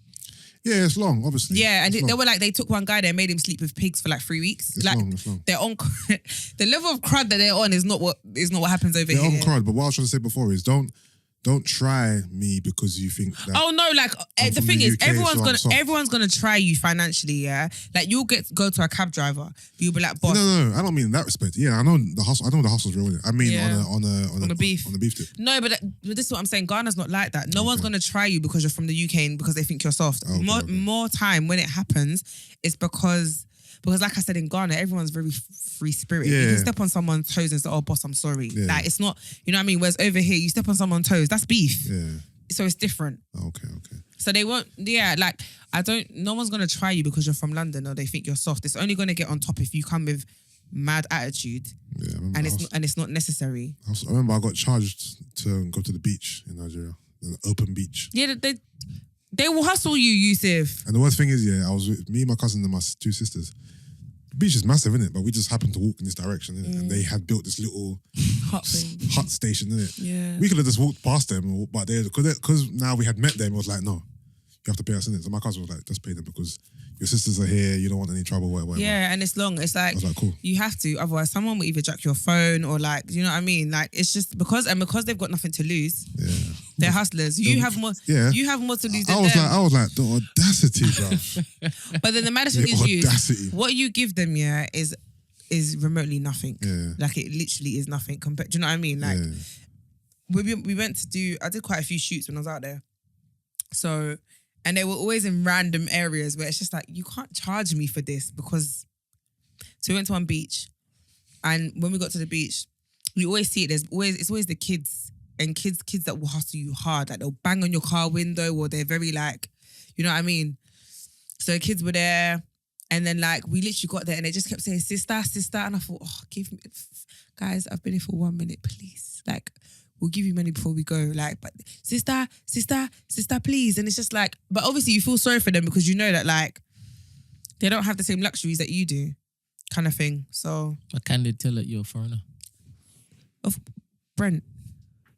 Yeah, it's long, obviously. Yeah, and they were like, they took one guy there and made him sleep with pigs for like 3 weeks. It's like, long, it's long. They're on the level of crud that they're on is not what happens over here. They're on crud, but what I was trying to say before is don't try me because you think that. Oh no, like the thing is, everyone's gonna try you financially, yeah. Like you'll go to a cab driver, you'll be like, boss. No, I don't mean in that respect. Yeah, I know the hustle. I know the hustle's real. I mean on a beef. On the beef tip. No, but this is what I'm saying. Ghana's not like that. No one's gonna try you because you're from the UK and because they think you're soft. More time when it happens, it's because like I said, in Ghana, everyone's very free spirited. Yeah. You can step on someone's toes and say, oh, boss, I'm sorry. Yeah. Like, it's not, you know what I mean? Whereas over here, you step on someone's toes, that's beef. Yeah. So it's different. Okay. So they won't, like, no one's going to try you because you're from London or they think you're soft. It's only going to get on top if you come with mad attitude. Yeah, and it's not necessary. I remember I got charged to go to the beach in Nigeria, an open beach. Yeah, they will hustle you, Yusuff. And the worst thing is, I was with me, my cousin, and my 2 sisters. The beach is massive, isn't it? But we just happened to walk in this direction, innit? And they had built this little hut station, innit? Yeah. We could have just walked past them, but because now we had met them, it was like, no, you have to pay us, innit? So my cousin was like, just pay them because your sisters are here, you don't want any trouble, whatever. Yeah, and it's long. It's like, I was like, cool. You have to, otherwise someone will either jack your phone or like, you know what I mean? Like, it's just because they've got nothing to lose. Yeah. They're hustlers. You have more. Yeah. You have more to lose than I was them. like, the audacity, bro. But then the maddest thing is what you give them, is remotely nothing. Yeah. Like it literally is nothing compared. Do you know what I mean? Like we went to I did quite a few shoots when I was out there. So, and they were always in random areas where it's just like, you can't charge me for this because. So we went to one beach, and when we got to the beach, you always see it. It's always the kids and kids that will hustle you hard. Like they'll bang on your car window, or they're very like, you know what I mean? So the kids were there, and then like we literally got there, and they just kept saying, sister, and I thought, give me, guys, I've been here for 1 minute, please. Like, we'll give you money before we go. Like, but sister, please. And it's just like, but obviously you feel sorry for them because you know that like they don't have the same luxuries that you do, kind of thing. So, but can they tell that you're a foreigner? Brent,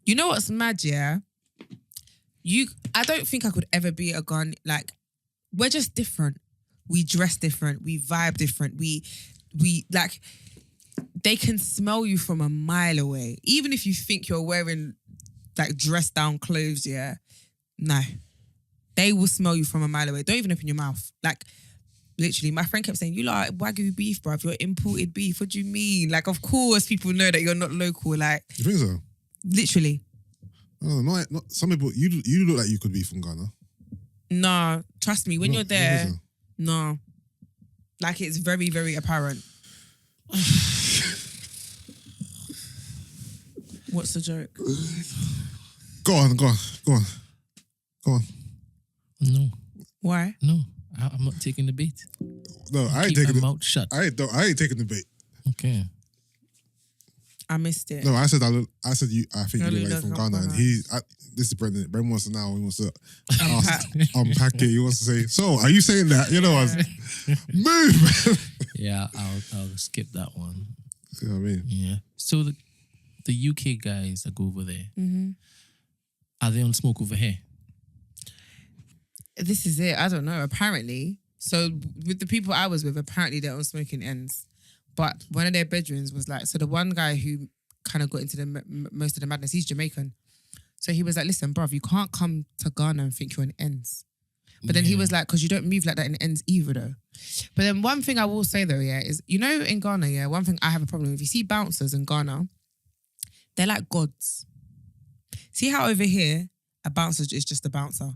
you know what's mad, yeah? I don't think I could ever be a gun. Like, we're just different. We dress different. We vibe different. We like, they can smell you from a mile away. Even if you think you're wearing like dressed down clothes, yeah? No. They will smell you from a mile away. Don't even open your mouth. Like, literally, my friend kept saying, you like Wagyu beef, bruv. You're imported beef. What do you mean? Like, of course, people know that you're not local. Like, you think so? Literally. Oh, not some people. You look like you could be from Ghana. No, trust me. When you're there, no, like it's very, very apparent. What's the joke? Go on. No. Why? No. I'm not taking the bait. No, I ain't Keep taking my mouth shut. I ain't taking the bait. Okay. I missed it. No, I said I think you look like from Ghana, and this is Brent. Brent wants to unpack it. He wants to say, so are you saying that? You know, move. Yeah, I'll skip that one. You know what I mean? Yeah. So the UK guys that go over there, are they on smoke over here? This is it. I don't know. Apparently. So with the people I was with, apparently they're on smoking ends. But one of their bedrooms was like, so the one guy who kind of got into the most of the madness, he's Jamaican. So he was like, listen, bruv, you can't come to Ghana and think you're in ends. But then he was like, because you don't move like that in ends either though. But then one thing I will say though, yeah, is, you know, in Ghana, yeah, one thing I have a problem with, you see bouncers in Ghana, they're like gods. See how over here, a bouncer is just a bouncer.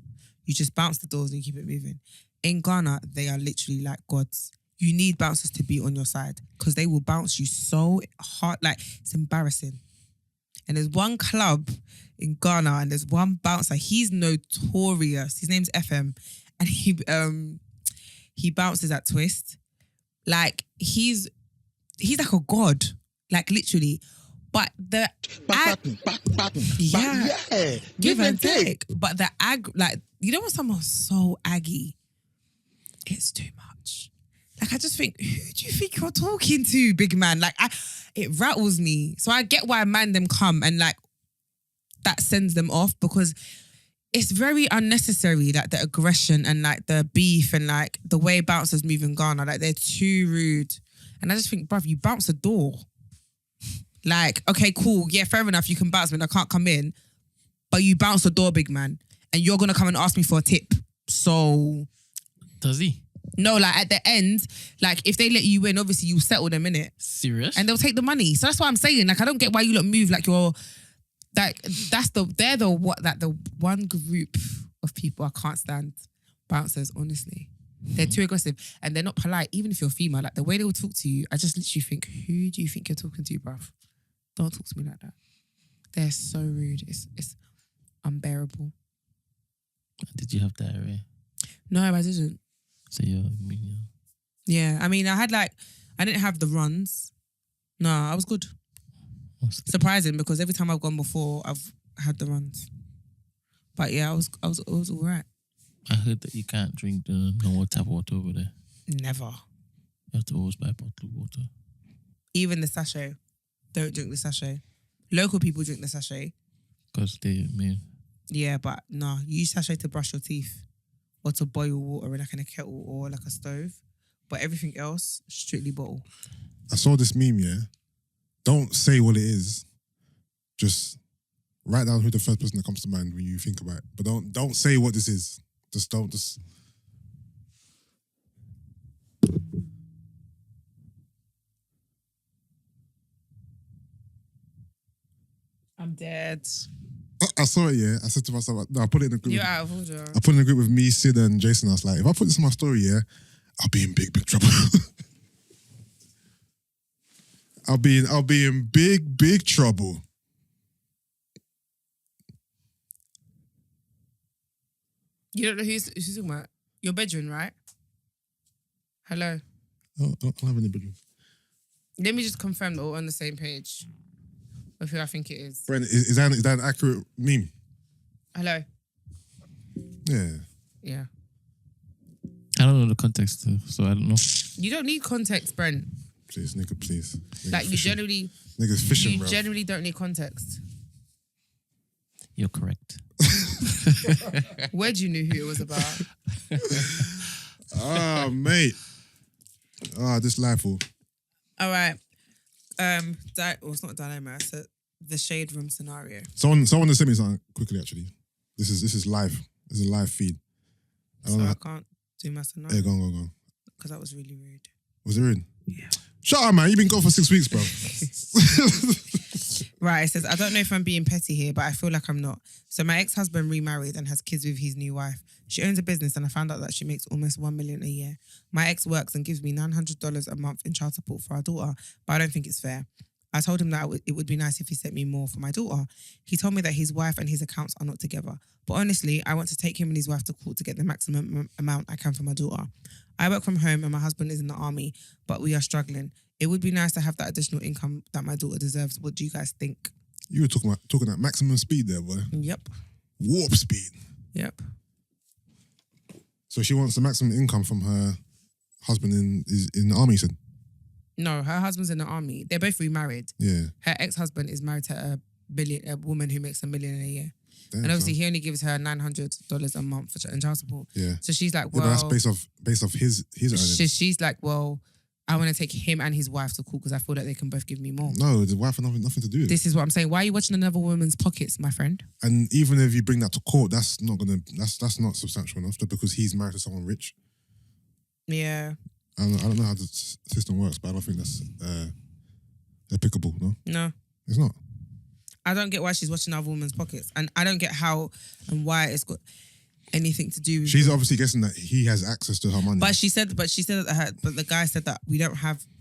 You just bounce the doors and you keep it moving. In Ghana, they are literally like gods. You need bouncers to be on your side because they will bounce you so hard. Like, it's embarrassing. And there's one club in Ghana and there's one bouncer. He's notorious. His name's FM. And he bounces at Twist. Like, he's like a god. Like, literally. But give and take. But the like, you know when someone's so aggy, it's too much. Like, I just think, who do you think you're talking to, big man? Like, it rattles me. So I get why man them come and like, that sends them off because it's very unnecessary, like the aggression and like the beef and like the way bouncers move in Ghana. Like, they're too rude. And I just think, bruv, you bounce a door. Like, okay, cool. Yeah, fair enough. You can bounce me and I can't come in. But you bounce the door, big man. And you're going to come and ask me for a tip. So... Does he? No, like at the end, like if they let you in, obviously you settle them in it. Serious? And they'll take the money. So that's what I'm saying. Like, I don't get why you lot move like you're... Like, they're the one group of people I can't stand. Bouncers, honestly. They're too aggressive and they're not polite. Even if you're female, like the way they will talk to you, I just literally think, who do you think you're talking to, bruv? Don't talk to me like that. They're so rude. It's unbearable. Did you have diarrhea? No, I didn't. So yeah. I mean, I didn't have the runs. No, I was good. Surprising because every time I've gone before, I've had the runs. But yeah, I was all right. I heard that you can't drink the normal tap water over there. Never. You have to always buy bottled water. Even the sachet. Don't drink the sachet. Local people drink the sachet. Because they mean. Yeah, but no, you use sachet to brush your teeth or to boil water like in a kettle or like a stove. But everything else, strictly bottle. I saw this meme, yeah? Don't say what it is. Just Write down who the first person that comes to mind when you think about it. But don't say what this is. Just don't. I'm dead. I saw it, yeah. I said to myself, no, I put it in a group. You're out of order. I put it in a group with me, Sid, and Jason. I was like, if I put this in my story, yeah, I'll be in big trouble. I'll be in big trouble. You don't know who's talking about? Your bedroom, right? Hello. I don't have any bedroom. Let me just confirm that we're on the same page with who I think it is. Brent, is that an accurate meme? Hello. Yeah. Yeah. I don't know the context, so I don't know. You don't need context, Brent. Please, nigga, please. Nigga Like, fishing. Nigga's fishing, bro. You generally don't need context. You're correct. Where do you know who it was about? Mate. This life will. All right. It's not dilemma. It's the shade room scenario. Someone just sent me something quickly. Actually, this is live. This is a live feed. I can't do my scenario. Yeah, go on. Because that was really rude. Was it rude? Yeah. Shut up, man. You've been gone for 6 weeks, bro. Right, it says, I don't know if I'm being petty here, but I feel like I'm not. So my ex-husband remarried and has kids with his new wife. She owns a business and I found out that she makes almost $1 million a year. My ex works and gives me $900 a month in child support for our daughter, but I don't think it's fair. I told him that it would be nice if he sent me more for my daughter. He told me that his wife and his accounts are not together. But honestly, I want to take him and his wife to court to get the maximum amount I can for my daughter. I work from home and my husband is in the army, but we are struggling. It would be nice to have that additional income that my daughter deserves. What do you guys think? You were talking at maximum speed there, boy. Yep. Warp speed. Yep. So she wants the maximum income from her husband in the army, you said? No, her husband's in the army. They're both remarried. Yeah. Her ex-husband is married to a woman who makes $1 million a year. Damn, and obviously son. he only gives her $900 a month in child support. Yeah. So she's like, Yeah, well... but that's based off his earnings. She's like, well, I want to take him and his wife to court because I feel that they can both give me more. No, the wife has nothing to do with it. This is what I'm saying. Why are you watching another woman's pockets, my friend? And even if you bring that to court, that's not not substantial enough because he's married to someone rich. Yeah. I don't know how the system works, but I don't think that's applicable, no? No. It's not. I don't get why she's watching other women's pockets. And I don't get how and why it's got anything to do with... She's obviously guessing that he has access to her money. But the guy said that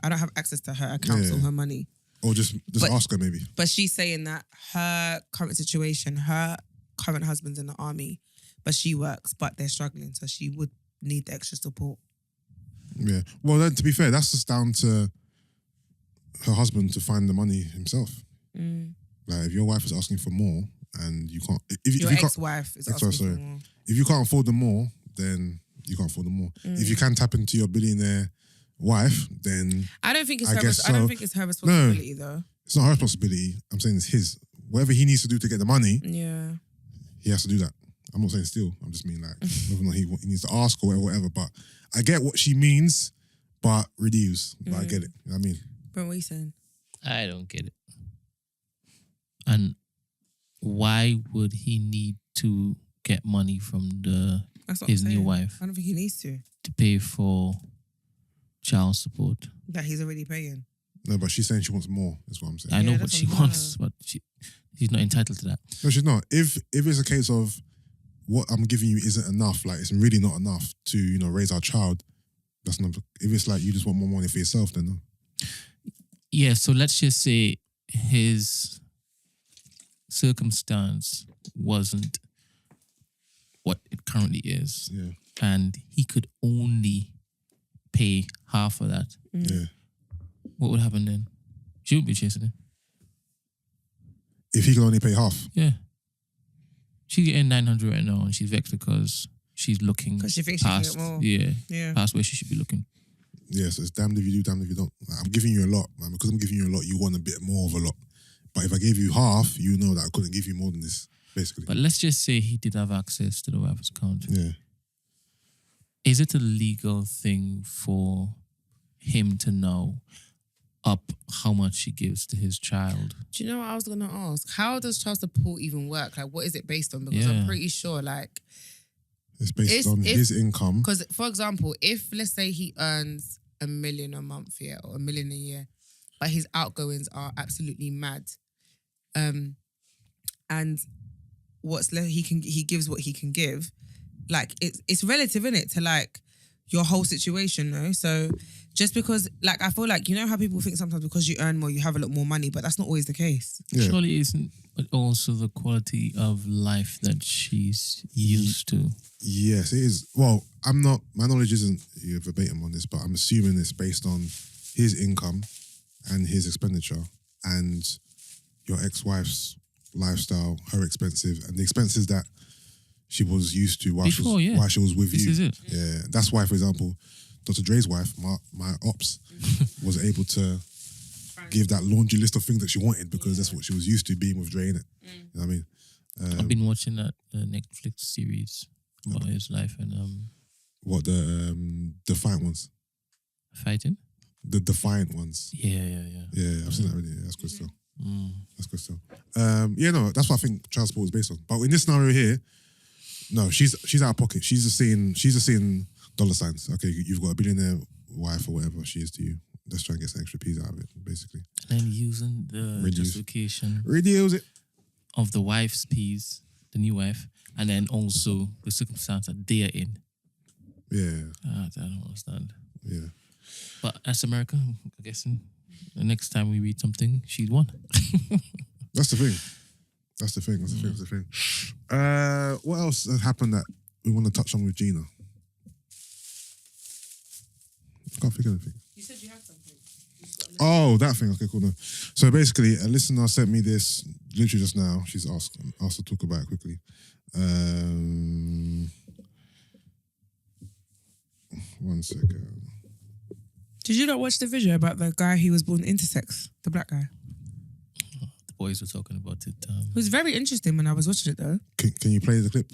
I don't have access to her accounts or her money. Or just ask her maybe. But she's saying that her current situation, her current husband's in the army, but she works, but they're struggling. So she would need the extra support. Yeah. Well, then, to be fair, that's just down to her husband to find the money himself. Mm. Like, if your wife is asking for more and you can't... Your ex-wife is asking for more. If you can't afford the more, then you can't afford the more. If you can tap into your billionaire wife, then... I don't think it's her responsibility, though. It's not her responsibility. I'm saying it's his. Whatever he needs to do to get the money, yeah, he has to do that. I'm not saying steal. I'm just meaning like whether or not he needs to ask or whatever. But I get what she means, but reduce. But I get it. You know what I mean? Brent, what are you saying? I don't get it. And why would he need to get money from his new wife? I don't think he needs to pay for child support. That he's already paying. No, but she's saying she wants more, is what I'm saying. I know what she wants, but she's not entitled to that. No, she's not. If it's a case of what I'm giving you isn't enough, like it's really not enough to, raise our child, that's not. If it's like you just want more money for yourself, then no. Yeah, so let's just say his circumstance wasn't what it currently is. Yeah. And he could only pay half of that. Yeah. What would happen then? She would be chasing him. If he can only pay half. Yeah. She's getting 900 right now and she's vexed because she's looking because she thinks past, she can get more. Yeah. Past where she should be looking. Yeah, so it's damned if you do, damned if you don't. Like, I'm giving you a lot, man. Because I'm giving you a lot, you want a bit more of a lot. But if I gave you half, you know that I couldn't give you more than this, basically. But let's just say he did have access to the wife's account. Yeah. Is it a legal thing for him to know up how much he gives to his child. Do you know what I was going to ask? How does child support even work? Like, what is it based on? Because I'm pretty sure, like... It's based on his income. Because, for example, if, let's say, he earns $1 million a month, or $1 million a year, but his outgoings are absolutely mad, and what's left, he gives what he can give, like, it's relative, innit, to, like, your whole situation, no? So just because, like, I feel like, you know how people think sometimes because you earn more, you have a lot more money, but that's not always the case. Yeah. Surely isn't it also the quality of life that she's used to? Yes, it is. Well, my knowledge isn't verbatim on this, but I'm assuming it's based on his income and his expenditure and your ex-wife's lifestyle, her expenses, and the expenses that she was used to while she was with this you. Is it. Yeah, that's why, for example, Dr. Dre's wife, my ops, was able to give that laundry list of things that she wanted because that's what she was used to being with Dre, innit? You know what I mean? I've been watching that Netflix series about his life and what the Defiant ones? Fighting? The Defiant ones. Yeah. Yeah, I've seen that already. Yeah, that's good stuff. That's good stuff. No, that's what I think child support is based on. But in this scenario here, no, she's out of pocket. She's just seeing dollar signs. Okay, you've got a billionaire wife or whatever she is to you. Let's try and get some extra peas out of it, basically. And then using the justification Reduce it of the wife's peas, the new wife, and then also the circumstance that they are in. Yeah. I don't understand. Yeah. But as America, I'm guessing the next time we read something, she's won. That's the thing. That's the thing. What else has happened that we want to touch on with Gina? I can't think of anything. You said you had something. Oh, that thing. Okay, cool. No. So basically, a listener sent me this literally just now. She's asked to talk about it quickly. 1 second. Did you not watch the video about the guy who was born intersex, the black guy? The boys were talking about it. It was very interesting when I was watching it, though. Can you play the clip?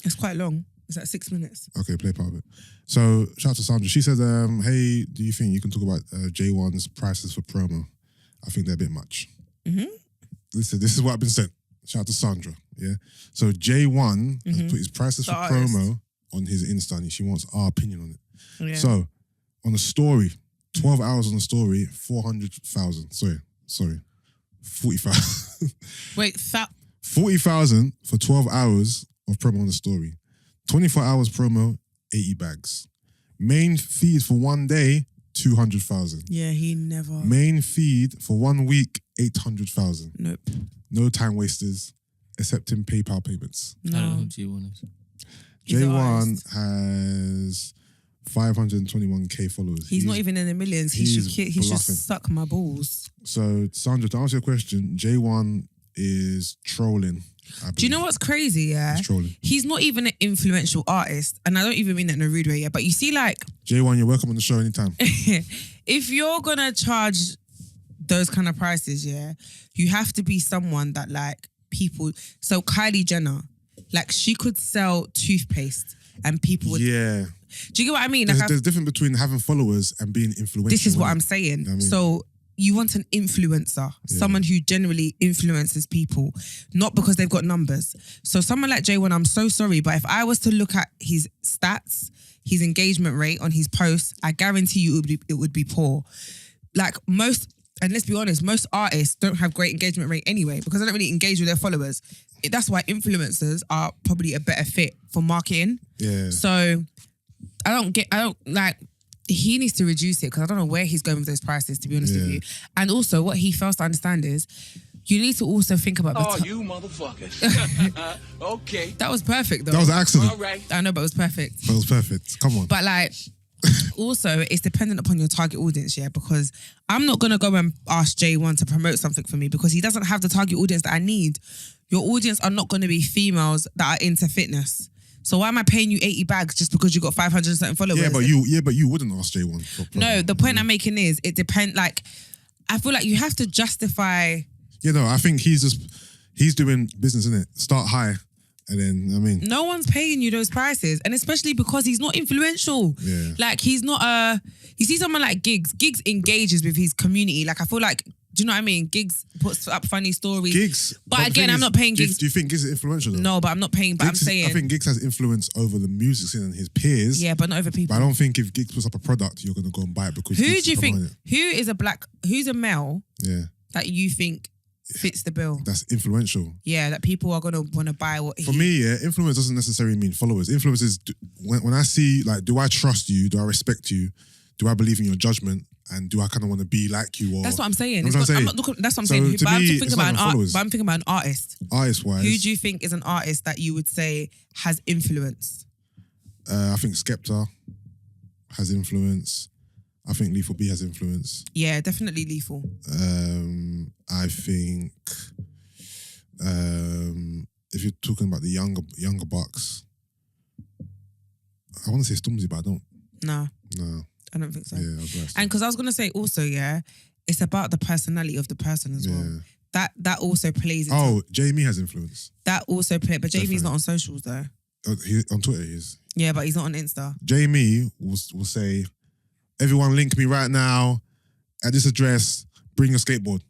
It's quite long. It's like 6 minutes. Okay, play part of it. So, shout out to Sandra. She said, hey, do you think you can talk about J1's prices for promo? I think they're a bit much. Mm-hmm. Listen, this is what I've been sent. Shout out to Sandra, yeah? So, J1 has put his prices for promo on his Insta, and she wants our opinion on it. Yeah. So, on the story, 12 hours on the story, 400,000. Sorry. 40,000. Wait, 40,000 for 12 hours of promo on the story. 24 hours promo, 80 bags. Main feed for 1 day, 200,000. Yeah, he never. Main feed for 1 week, 800,000. Nope. No time wasters, accepting PayPal payments. I don't know No. who J1 is. J1 has 521k followers. He's not even in the millions. He should just suck my balls. So, Sandra, to answer your question, J1 is trolling. Do you know what's crazy, yeah? He's trolling. He's not even an influential artist. And I don't even mean that in a rude way, yeah. But you see, like... J1, you're welcome on the show anytime. If you're going to charge those kind of prices, yeah, you have to be someone that, like, people... So, Kylie Jenner, like, she could sell toothpaste and people would... Yeah. Do you get what I mean? There's Like, a difference between having followers and being influential. this is what I'm saying. You know what I mean? So you want an influencer, someone who generally influences people, not because they've got numbers. So someone like J1, I'm so sorry, but if I was to look at his stats, his engagement rate on his posts, I guarantee you it would be poor. Like most, and let's be honest, most artists don't have great engagement rate anyway because they don't really engage with their followers. That's why influencers are probably a better fit for marketing. Yeah. So he needs to reduce it because I don't know where he's going with those prices, to be honest with you. And also what he fails to understand is you need to also think about you motherfuckers. Okay. That was perfect though. That was an accident. All right. I know, but it was perfect. That was perfect. Come on. But like, also it's dependent upon your target audience, yeah, because I'm not going to go and ask J1 to promote something for me because he doesn't have the target audience that I need. Your audience are not going to be females that are into fitness. So why am I paying you 80 bags just because you got 500 and something followers? Yeah, but you wouldn't ask J1 for promo. No, the point I'm making is it depends. Like, I feel like you have to justify. You know, I think he's doing business, innit? Start high And then, I mean... No one's paying you those prices. And especially because he's not influential. Yeah. Like, he's not You see someone like Giggs. Giggs engages with his community. Like, I feel like... Do you know what I mean? Giggs puts up funny stories. Giggs... But again, I'm not paying Giggs. Do you think Giggs is influential though? No, but I'm not paying... But Giggs I'm saying... I think Giggs has influence over the music scene and his peers. Yeah, but not over people. But I don't think if Giggs puts up a product, you're going to go and buy it because... Who do you think... Who's a male... Yeah. That you think... fits the bill. That's influential. Yeah, that people are gonna want to buy what. For me, yeah, influence doesn't necessarily mean followers. Influence is when I see like, do I trust you? Do I respect you? Do I believe in your judgment? And do I kind of want to be like you? Or that's what I'm saying. You know what I'm saying? That's what I'm saying. But I'm thinking about but I'm thinking about an artist. Artist wise, who do you think is an artist that you would say has influence? I think Skepta has influence. I think Lethal B has influence. Yeah, definitely Lethal. I think if you're talking about the younger bucks, I want to say Stormzy, but I don't. No, I don't think so. Yeah, I was right. And because I was gonna say also, yeah, it's about the personality of the person as well. That also plays. Jamie has influence. That also plays, but Jamie's not on socials though. On Twitter, he is. Yeah, but he's not on Insta. Jamie will say, "Everyone link me right now at this address. Bring your skateboard."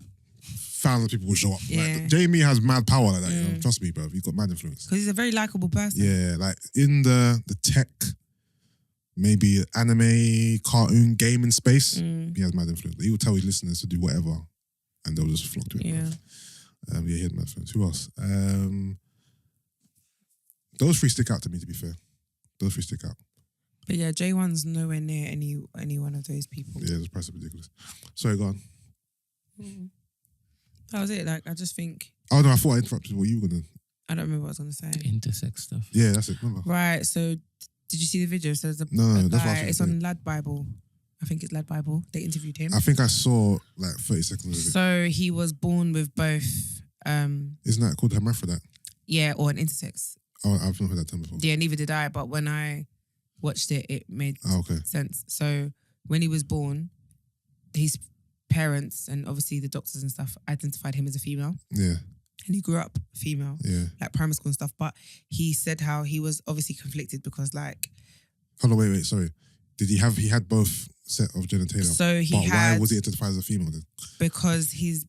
Thousands of people will show up. Yeah. Like, Jamie has mad power like that. You know? Trust me, bro. He's got mad influence. Because he's a very likable person. Yeah, like in the tech, maybe anime, cartoon, gaming space, he has mad influence. He will tell his listeners to do whatever, and they'll just flock to him. Yeah, he had mad influence. Who else? Those three stick out to me. To be fair, those three stick out. But yeah, J1's nowhere near any one of those people. Yeah, the price is ridiculous. Sorry, go on. That was it. Like, I just think... Oh, no, I thought I interrupted what you were going to... I don't remember what I was going to say. The intersex stuff. Yeah, that's it. Remember. Right, so did you see the video? So there's No, that's what I was it's on Lad Bible. I think it's Lad Bible. They interviewed him. I think I saw like 30 seconds of it. So he was born with both... Isn't that called hermaphrodite? Yeah, or an intersex. Oh, I've not heard that term before. Yeah, neither did I. But when I watched it, it made sense. So when he was born, his parents and obviously the doctors and stuff identified him as a female. Yeah. And he grew up female. Yeah. Like primary school and stuff. But he said how he was obviously conflicted because like... Hold on, wait, sorry. He had both set of genitalia. So why was he identified as a female then? Because his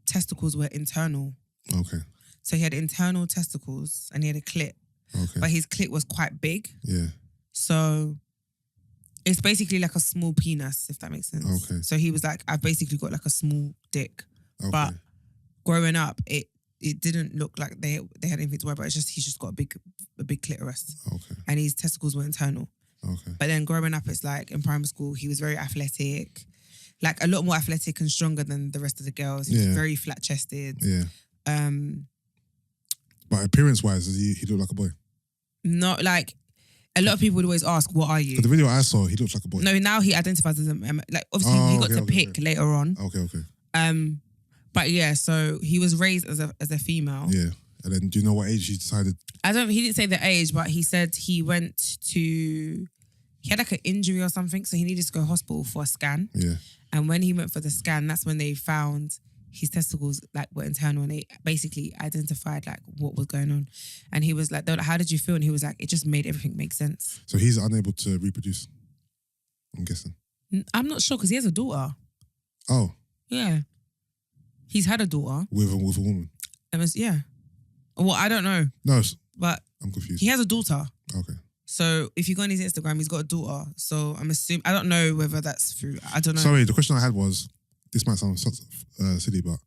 testicles were internal. Okay. So he had internal testicles and he had a clit. Okay. But his clit was quite big. Yeah. So it's basically like a small penis, if that makes sense. Okay. So he was like, I've basically got like a small dick. Okay. But growing up, it didn't look like they had anything to worry about. It's just he's just got a big clitoris. Okay. And his testicles were internal. Okay. But then growing up, it's like in primary school, he was very athletic. Like a lot more athletic and stronger than the rest of the girls. He was very flat chested. Yeah. But appearance-wise, does he look like a boy? No, like a lot of people would always ask, "What are you?" But the video I saw, he looks like a boy. No, now he identifies as a like. Obviously, he got to pick later on. Okay. But yeah, so he was raised as a female. Yeah, and then do you know what age he decided? He didn't say the age, but he said he had like an injury or something, so he needed to go to hospital for a scan. Yeah. And when he went for the scan, that's when they found his testicles like were internal, and they basically identified like what was going on. And he was like, they were like, "How did you feel?" And he was like, "It just made everything make sense." So he's unable to reproduce, I'm guessing. I'm not sure because he has a daughter. Oh. Yeah. He's had a daughter. With a woman? Yeah. Well, I don't know. No. But I'm confused. He has a daughter. Okay. So if you go on his Instagram, he's got a daughter. So I'm assuming, I don't know whether that's true. I don't know. Sorry, the question I had was, this might sound silly, but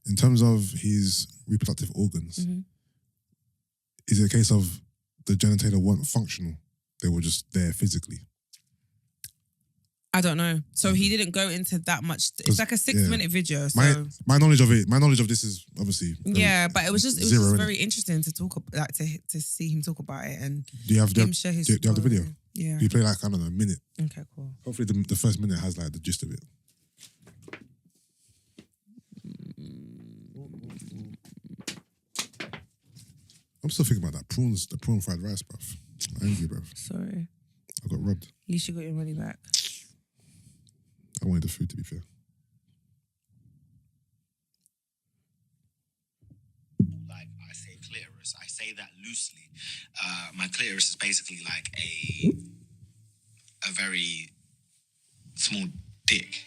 in terms of his reproductive organs, is it a case of the genitalia weren't functional? They were just there physically? I don't know. So he didn't go into that much. It's like a 6-minute video. So my knowledge of this is obviously but it was just very interesting to talk about, like to see him talk about it and share his story. Do you have the video? Yeah. Do you play like, I don't know, a minute? Okay, cool. Hopefully the first minute has like the gist of it. I'm still thinking about that the prawn fried rice, bruv. I'm angry, bruv. Sorry. I got robbed. At least you got your money back. I wanted the food, to be fair. Like, I say clitoris. I say that loosely. My clitoris is basically like a very small dick.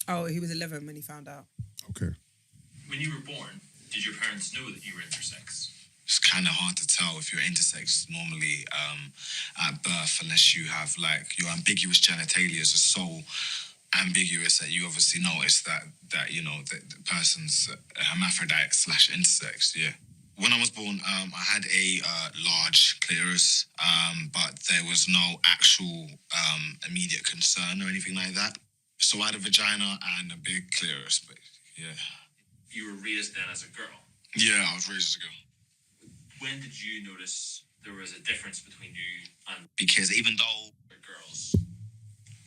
Oh, he was 11 when he found out. Okay. When you were born, did your parents know that you were intersex? It's kind of hard to tell if you're intersex normally at birth, unless you have like your ambiguous genitalia is so ambiguous that you obviously notice that you know the person's a hermaphrodite / intersex. Yeah. When I was born, I had a large clitoris, but there was no actual immediate concern or anything like that. So I had a vagina and a big clitoris, but yeah. You were raised then as a girl? Yeah, I was raised as a girl. When did you notice there was a difference between you and... Because even though... girls?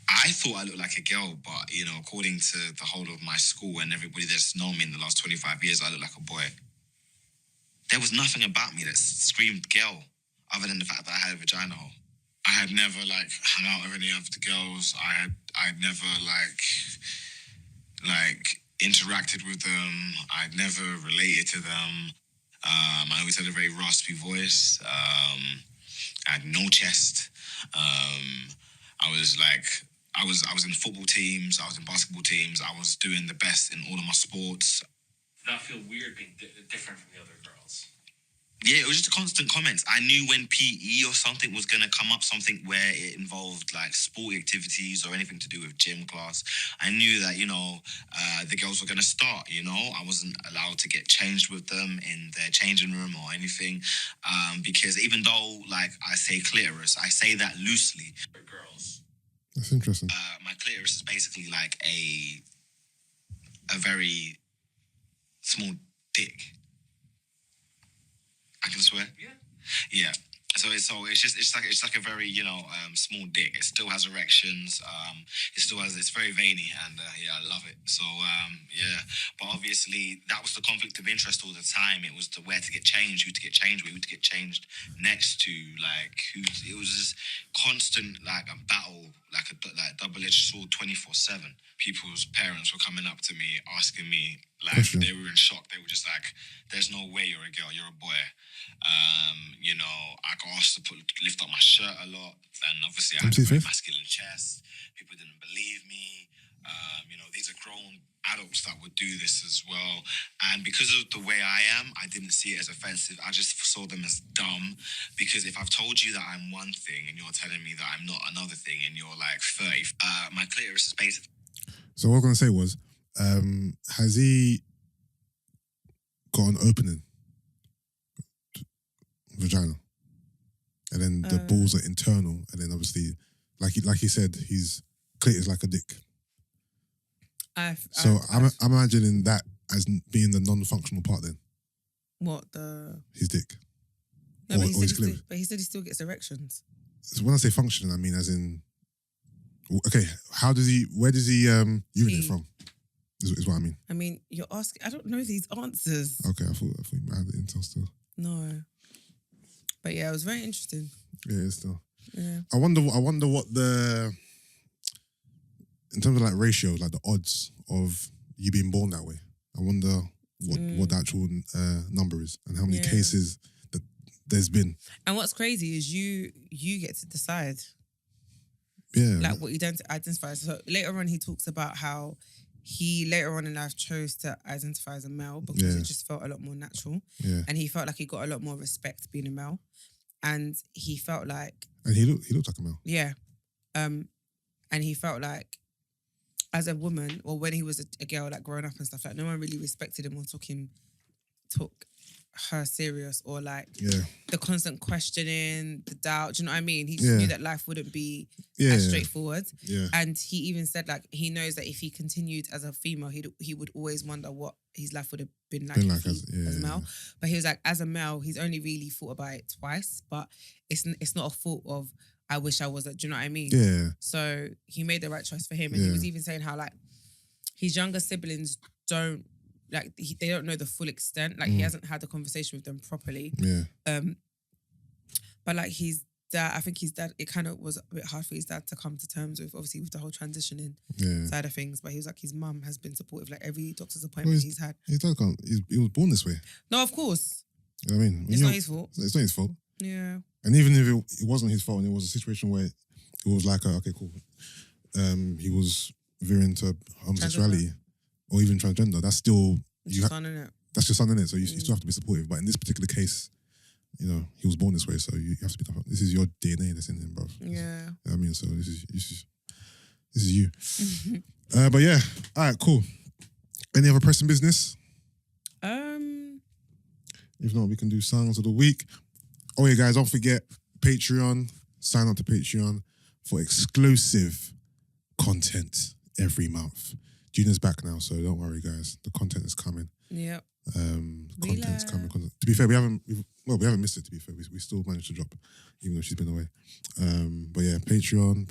I thought I looked like a girl, but, you know, according to the whole of my school and everybody that's known me in the last 25 years, I look like a boy. There was nothing about me that screamed girl, other than the fact that I had a vagina hole. I had never, like, hung out with any of the girls. I'd never, like, interacted with them. I'd never related to them. I always had a very raspy voice. I had no chest. I was in football teams. I was in basketball teams. I was doing the best in all of my sports. Did that feel weird being different from the other girls? Yeah, it was just a constant comments. I knew when PE or something was going to come up, something where it involved like sport activities or anything to do with gym class. I knew that, you know, the girls were going to start, you know. I wasn't allowed to get changed with them in their changing room or anything. Because even though, like, I say clitoris, I say that loosely. Girls. That's interesting. My clitoris is basically like a very small dick. I can swear. Yeah. So it's like a very, you know, small dick. It still has erections. It's very veiny, and yeah, I love it. So yeah, but obviously that was the conflict of interest all the time. It was the where to get changed, who to get changed with, who to get changed next to, like who. It was this constant like a battle, like a double-edged sword, 24/7. People's parents were coming up to me asking me, like, they were in shock. They were just like, "There's no way you're a girl. You're a boy." You know, I got asked to lift up my shirt a lot, and obviously I had a very masculine chest. People didn't believe me. You know, these are grown adults that would do this as well. And because of the way I am, I didn't see it as offensive. I just saw them as dumb. Because if I've told you that I'm one thing and you're telling me that I'm not another thing and you're like 30, my clitoris is basically... So what I was going to say was, has he got an opening? Vagina. And then the balls are internal. And then obviously, like he said, his clit is like a dick. I'm imagining that as being the non-functional part then. What, his dick? No, but he said he still gets erections. So when I say functioning, I mean as in... Okay, where does he urinate from? Is what I mean. I mean, you're asking... I don't know these answers. Okay, I thought you might have the intel still. No. But yeah, it was very interesting. Yeah, it's still. Yeah. I wonder what the... In terms of like ratios, like the odds of you being born that way. I wonder what the actual number is and how many cases that there's been. And what's crazy is you get to decide. Yeah. Like what you identify. So later on he talks about how he later on in life chose to identify as a male because it just felt a lot more natural. Yeah. And he felt like he got a lot more respect being a male. And he felt like... And he looked like a male. Yeah. And he felt like as a woman, or when he was a girl, like growing up and stuff, like no one really respected him or took her serious, or like the constant questioning, the doubt. Do you know what I mean? He just knew that life wouldn't be as straightforward. Yeah. And he even said like he knows that if he continued as a female, he would always wonder what his life would have been like as a male. But he was like, as a male, he's only really thought about it twice. But it's not a thought of I wish I was. Do you know what I mean? Yeah. So he made the right choice for him, and he was even saying how like his younger siblings don't. Like they don't know the full extent. Like he hasn't had a conversation with them properly. Yeah. But like he's dad, I think his dad, it kind of was a bit hard for his dad to come to terms with, obviously, with the whole transitioning side of things. But he was like, his mum has been supportive, like every doctor's appointment he's had. His dad can't. He was born this way. No, of course. You know what I mean? It's not his fault. It's not his fault. Yeah. And even if it wasn't his fault, and it was a situation where it was like, okay, cool. He was veering to homosexuality or even transgender. That's still your son, innit? That's your son, innit? So you still have to be supportive. But in this particular case, you know, he was born this way, so you have to be tough. This is your DNA that's in him, bro. Yeah. You know what I mean? So this is you. But yeah, all right, cool. Any other pressing business? If not, we can do songs of the week. Oh yeah, guys, don't forget Patreon. Sign up to Patreon for exclusive content every month. Gina's back now, so don't worry, guys. The content is coming. Yep. Content's coming. To be fair, we haven't missed it. To be fair, we still managed to drop, even though she's been away. But yeah, Patreon.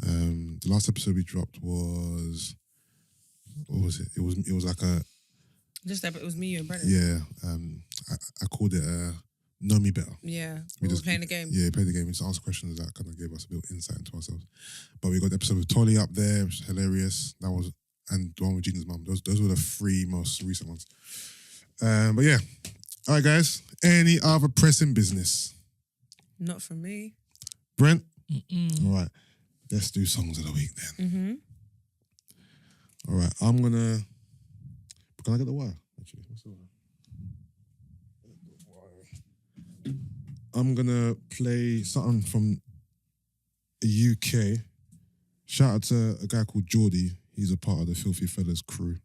The last episode we dropped was, what was it? It was like a. Just that, but it was me, you and Brent. Yeah. I called it Know Me Better. Yeah. We were playing the game. Yeah, played the game. We just asked questions that kind of gave us a bit of insight into ourselves. But we got the episode with Tolly up there, which is hilarious. That was, and the one with Gina's mum. Those were the 3 most recent ones. But yeah. All right, guys. Any other pressing business? Not from me. Brent? All right. Let's do songs of the week then. All right. I'm going to... Can I get the wire? Actually, what's the wire? I'm going to play something from the UK. Shout out to a guy called Jordy. He's a part of the Filthy Fellas crew.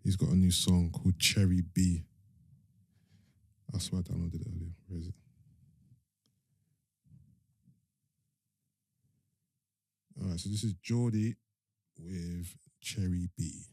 He's got a new song called Cherry B. I swear I downloaded it earlier. Where is it? All right, so this is Jordy with Cherry B.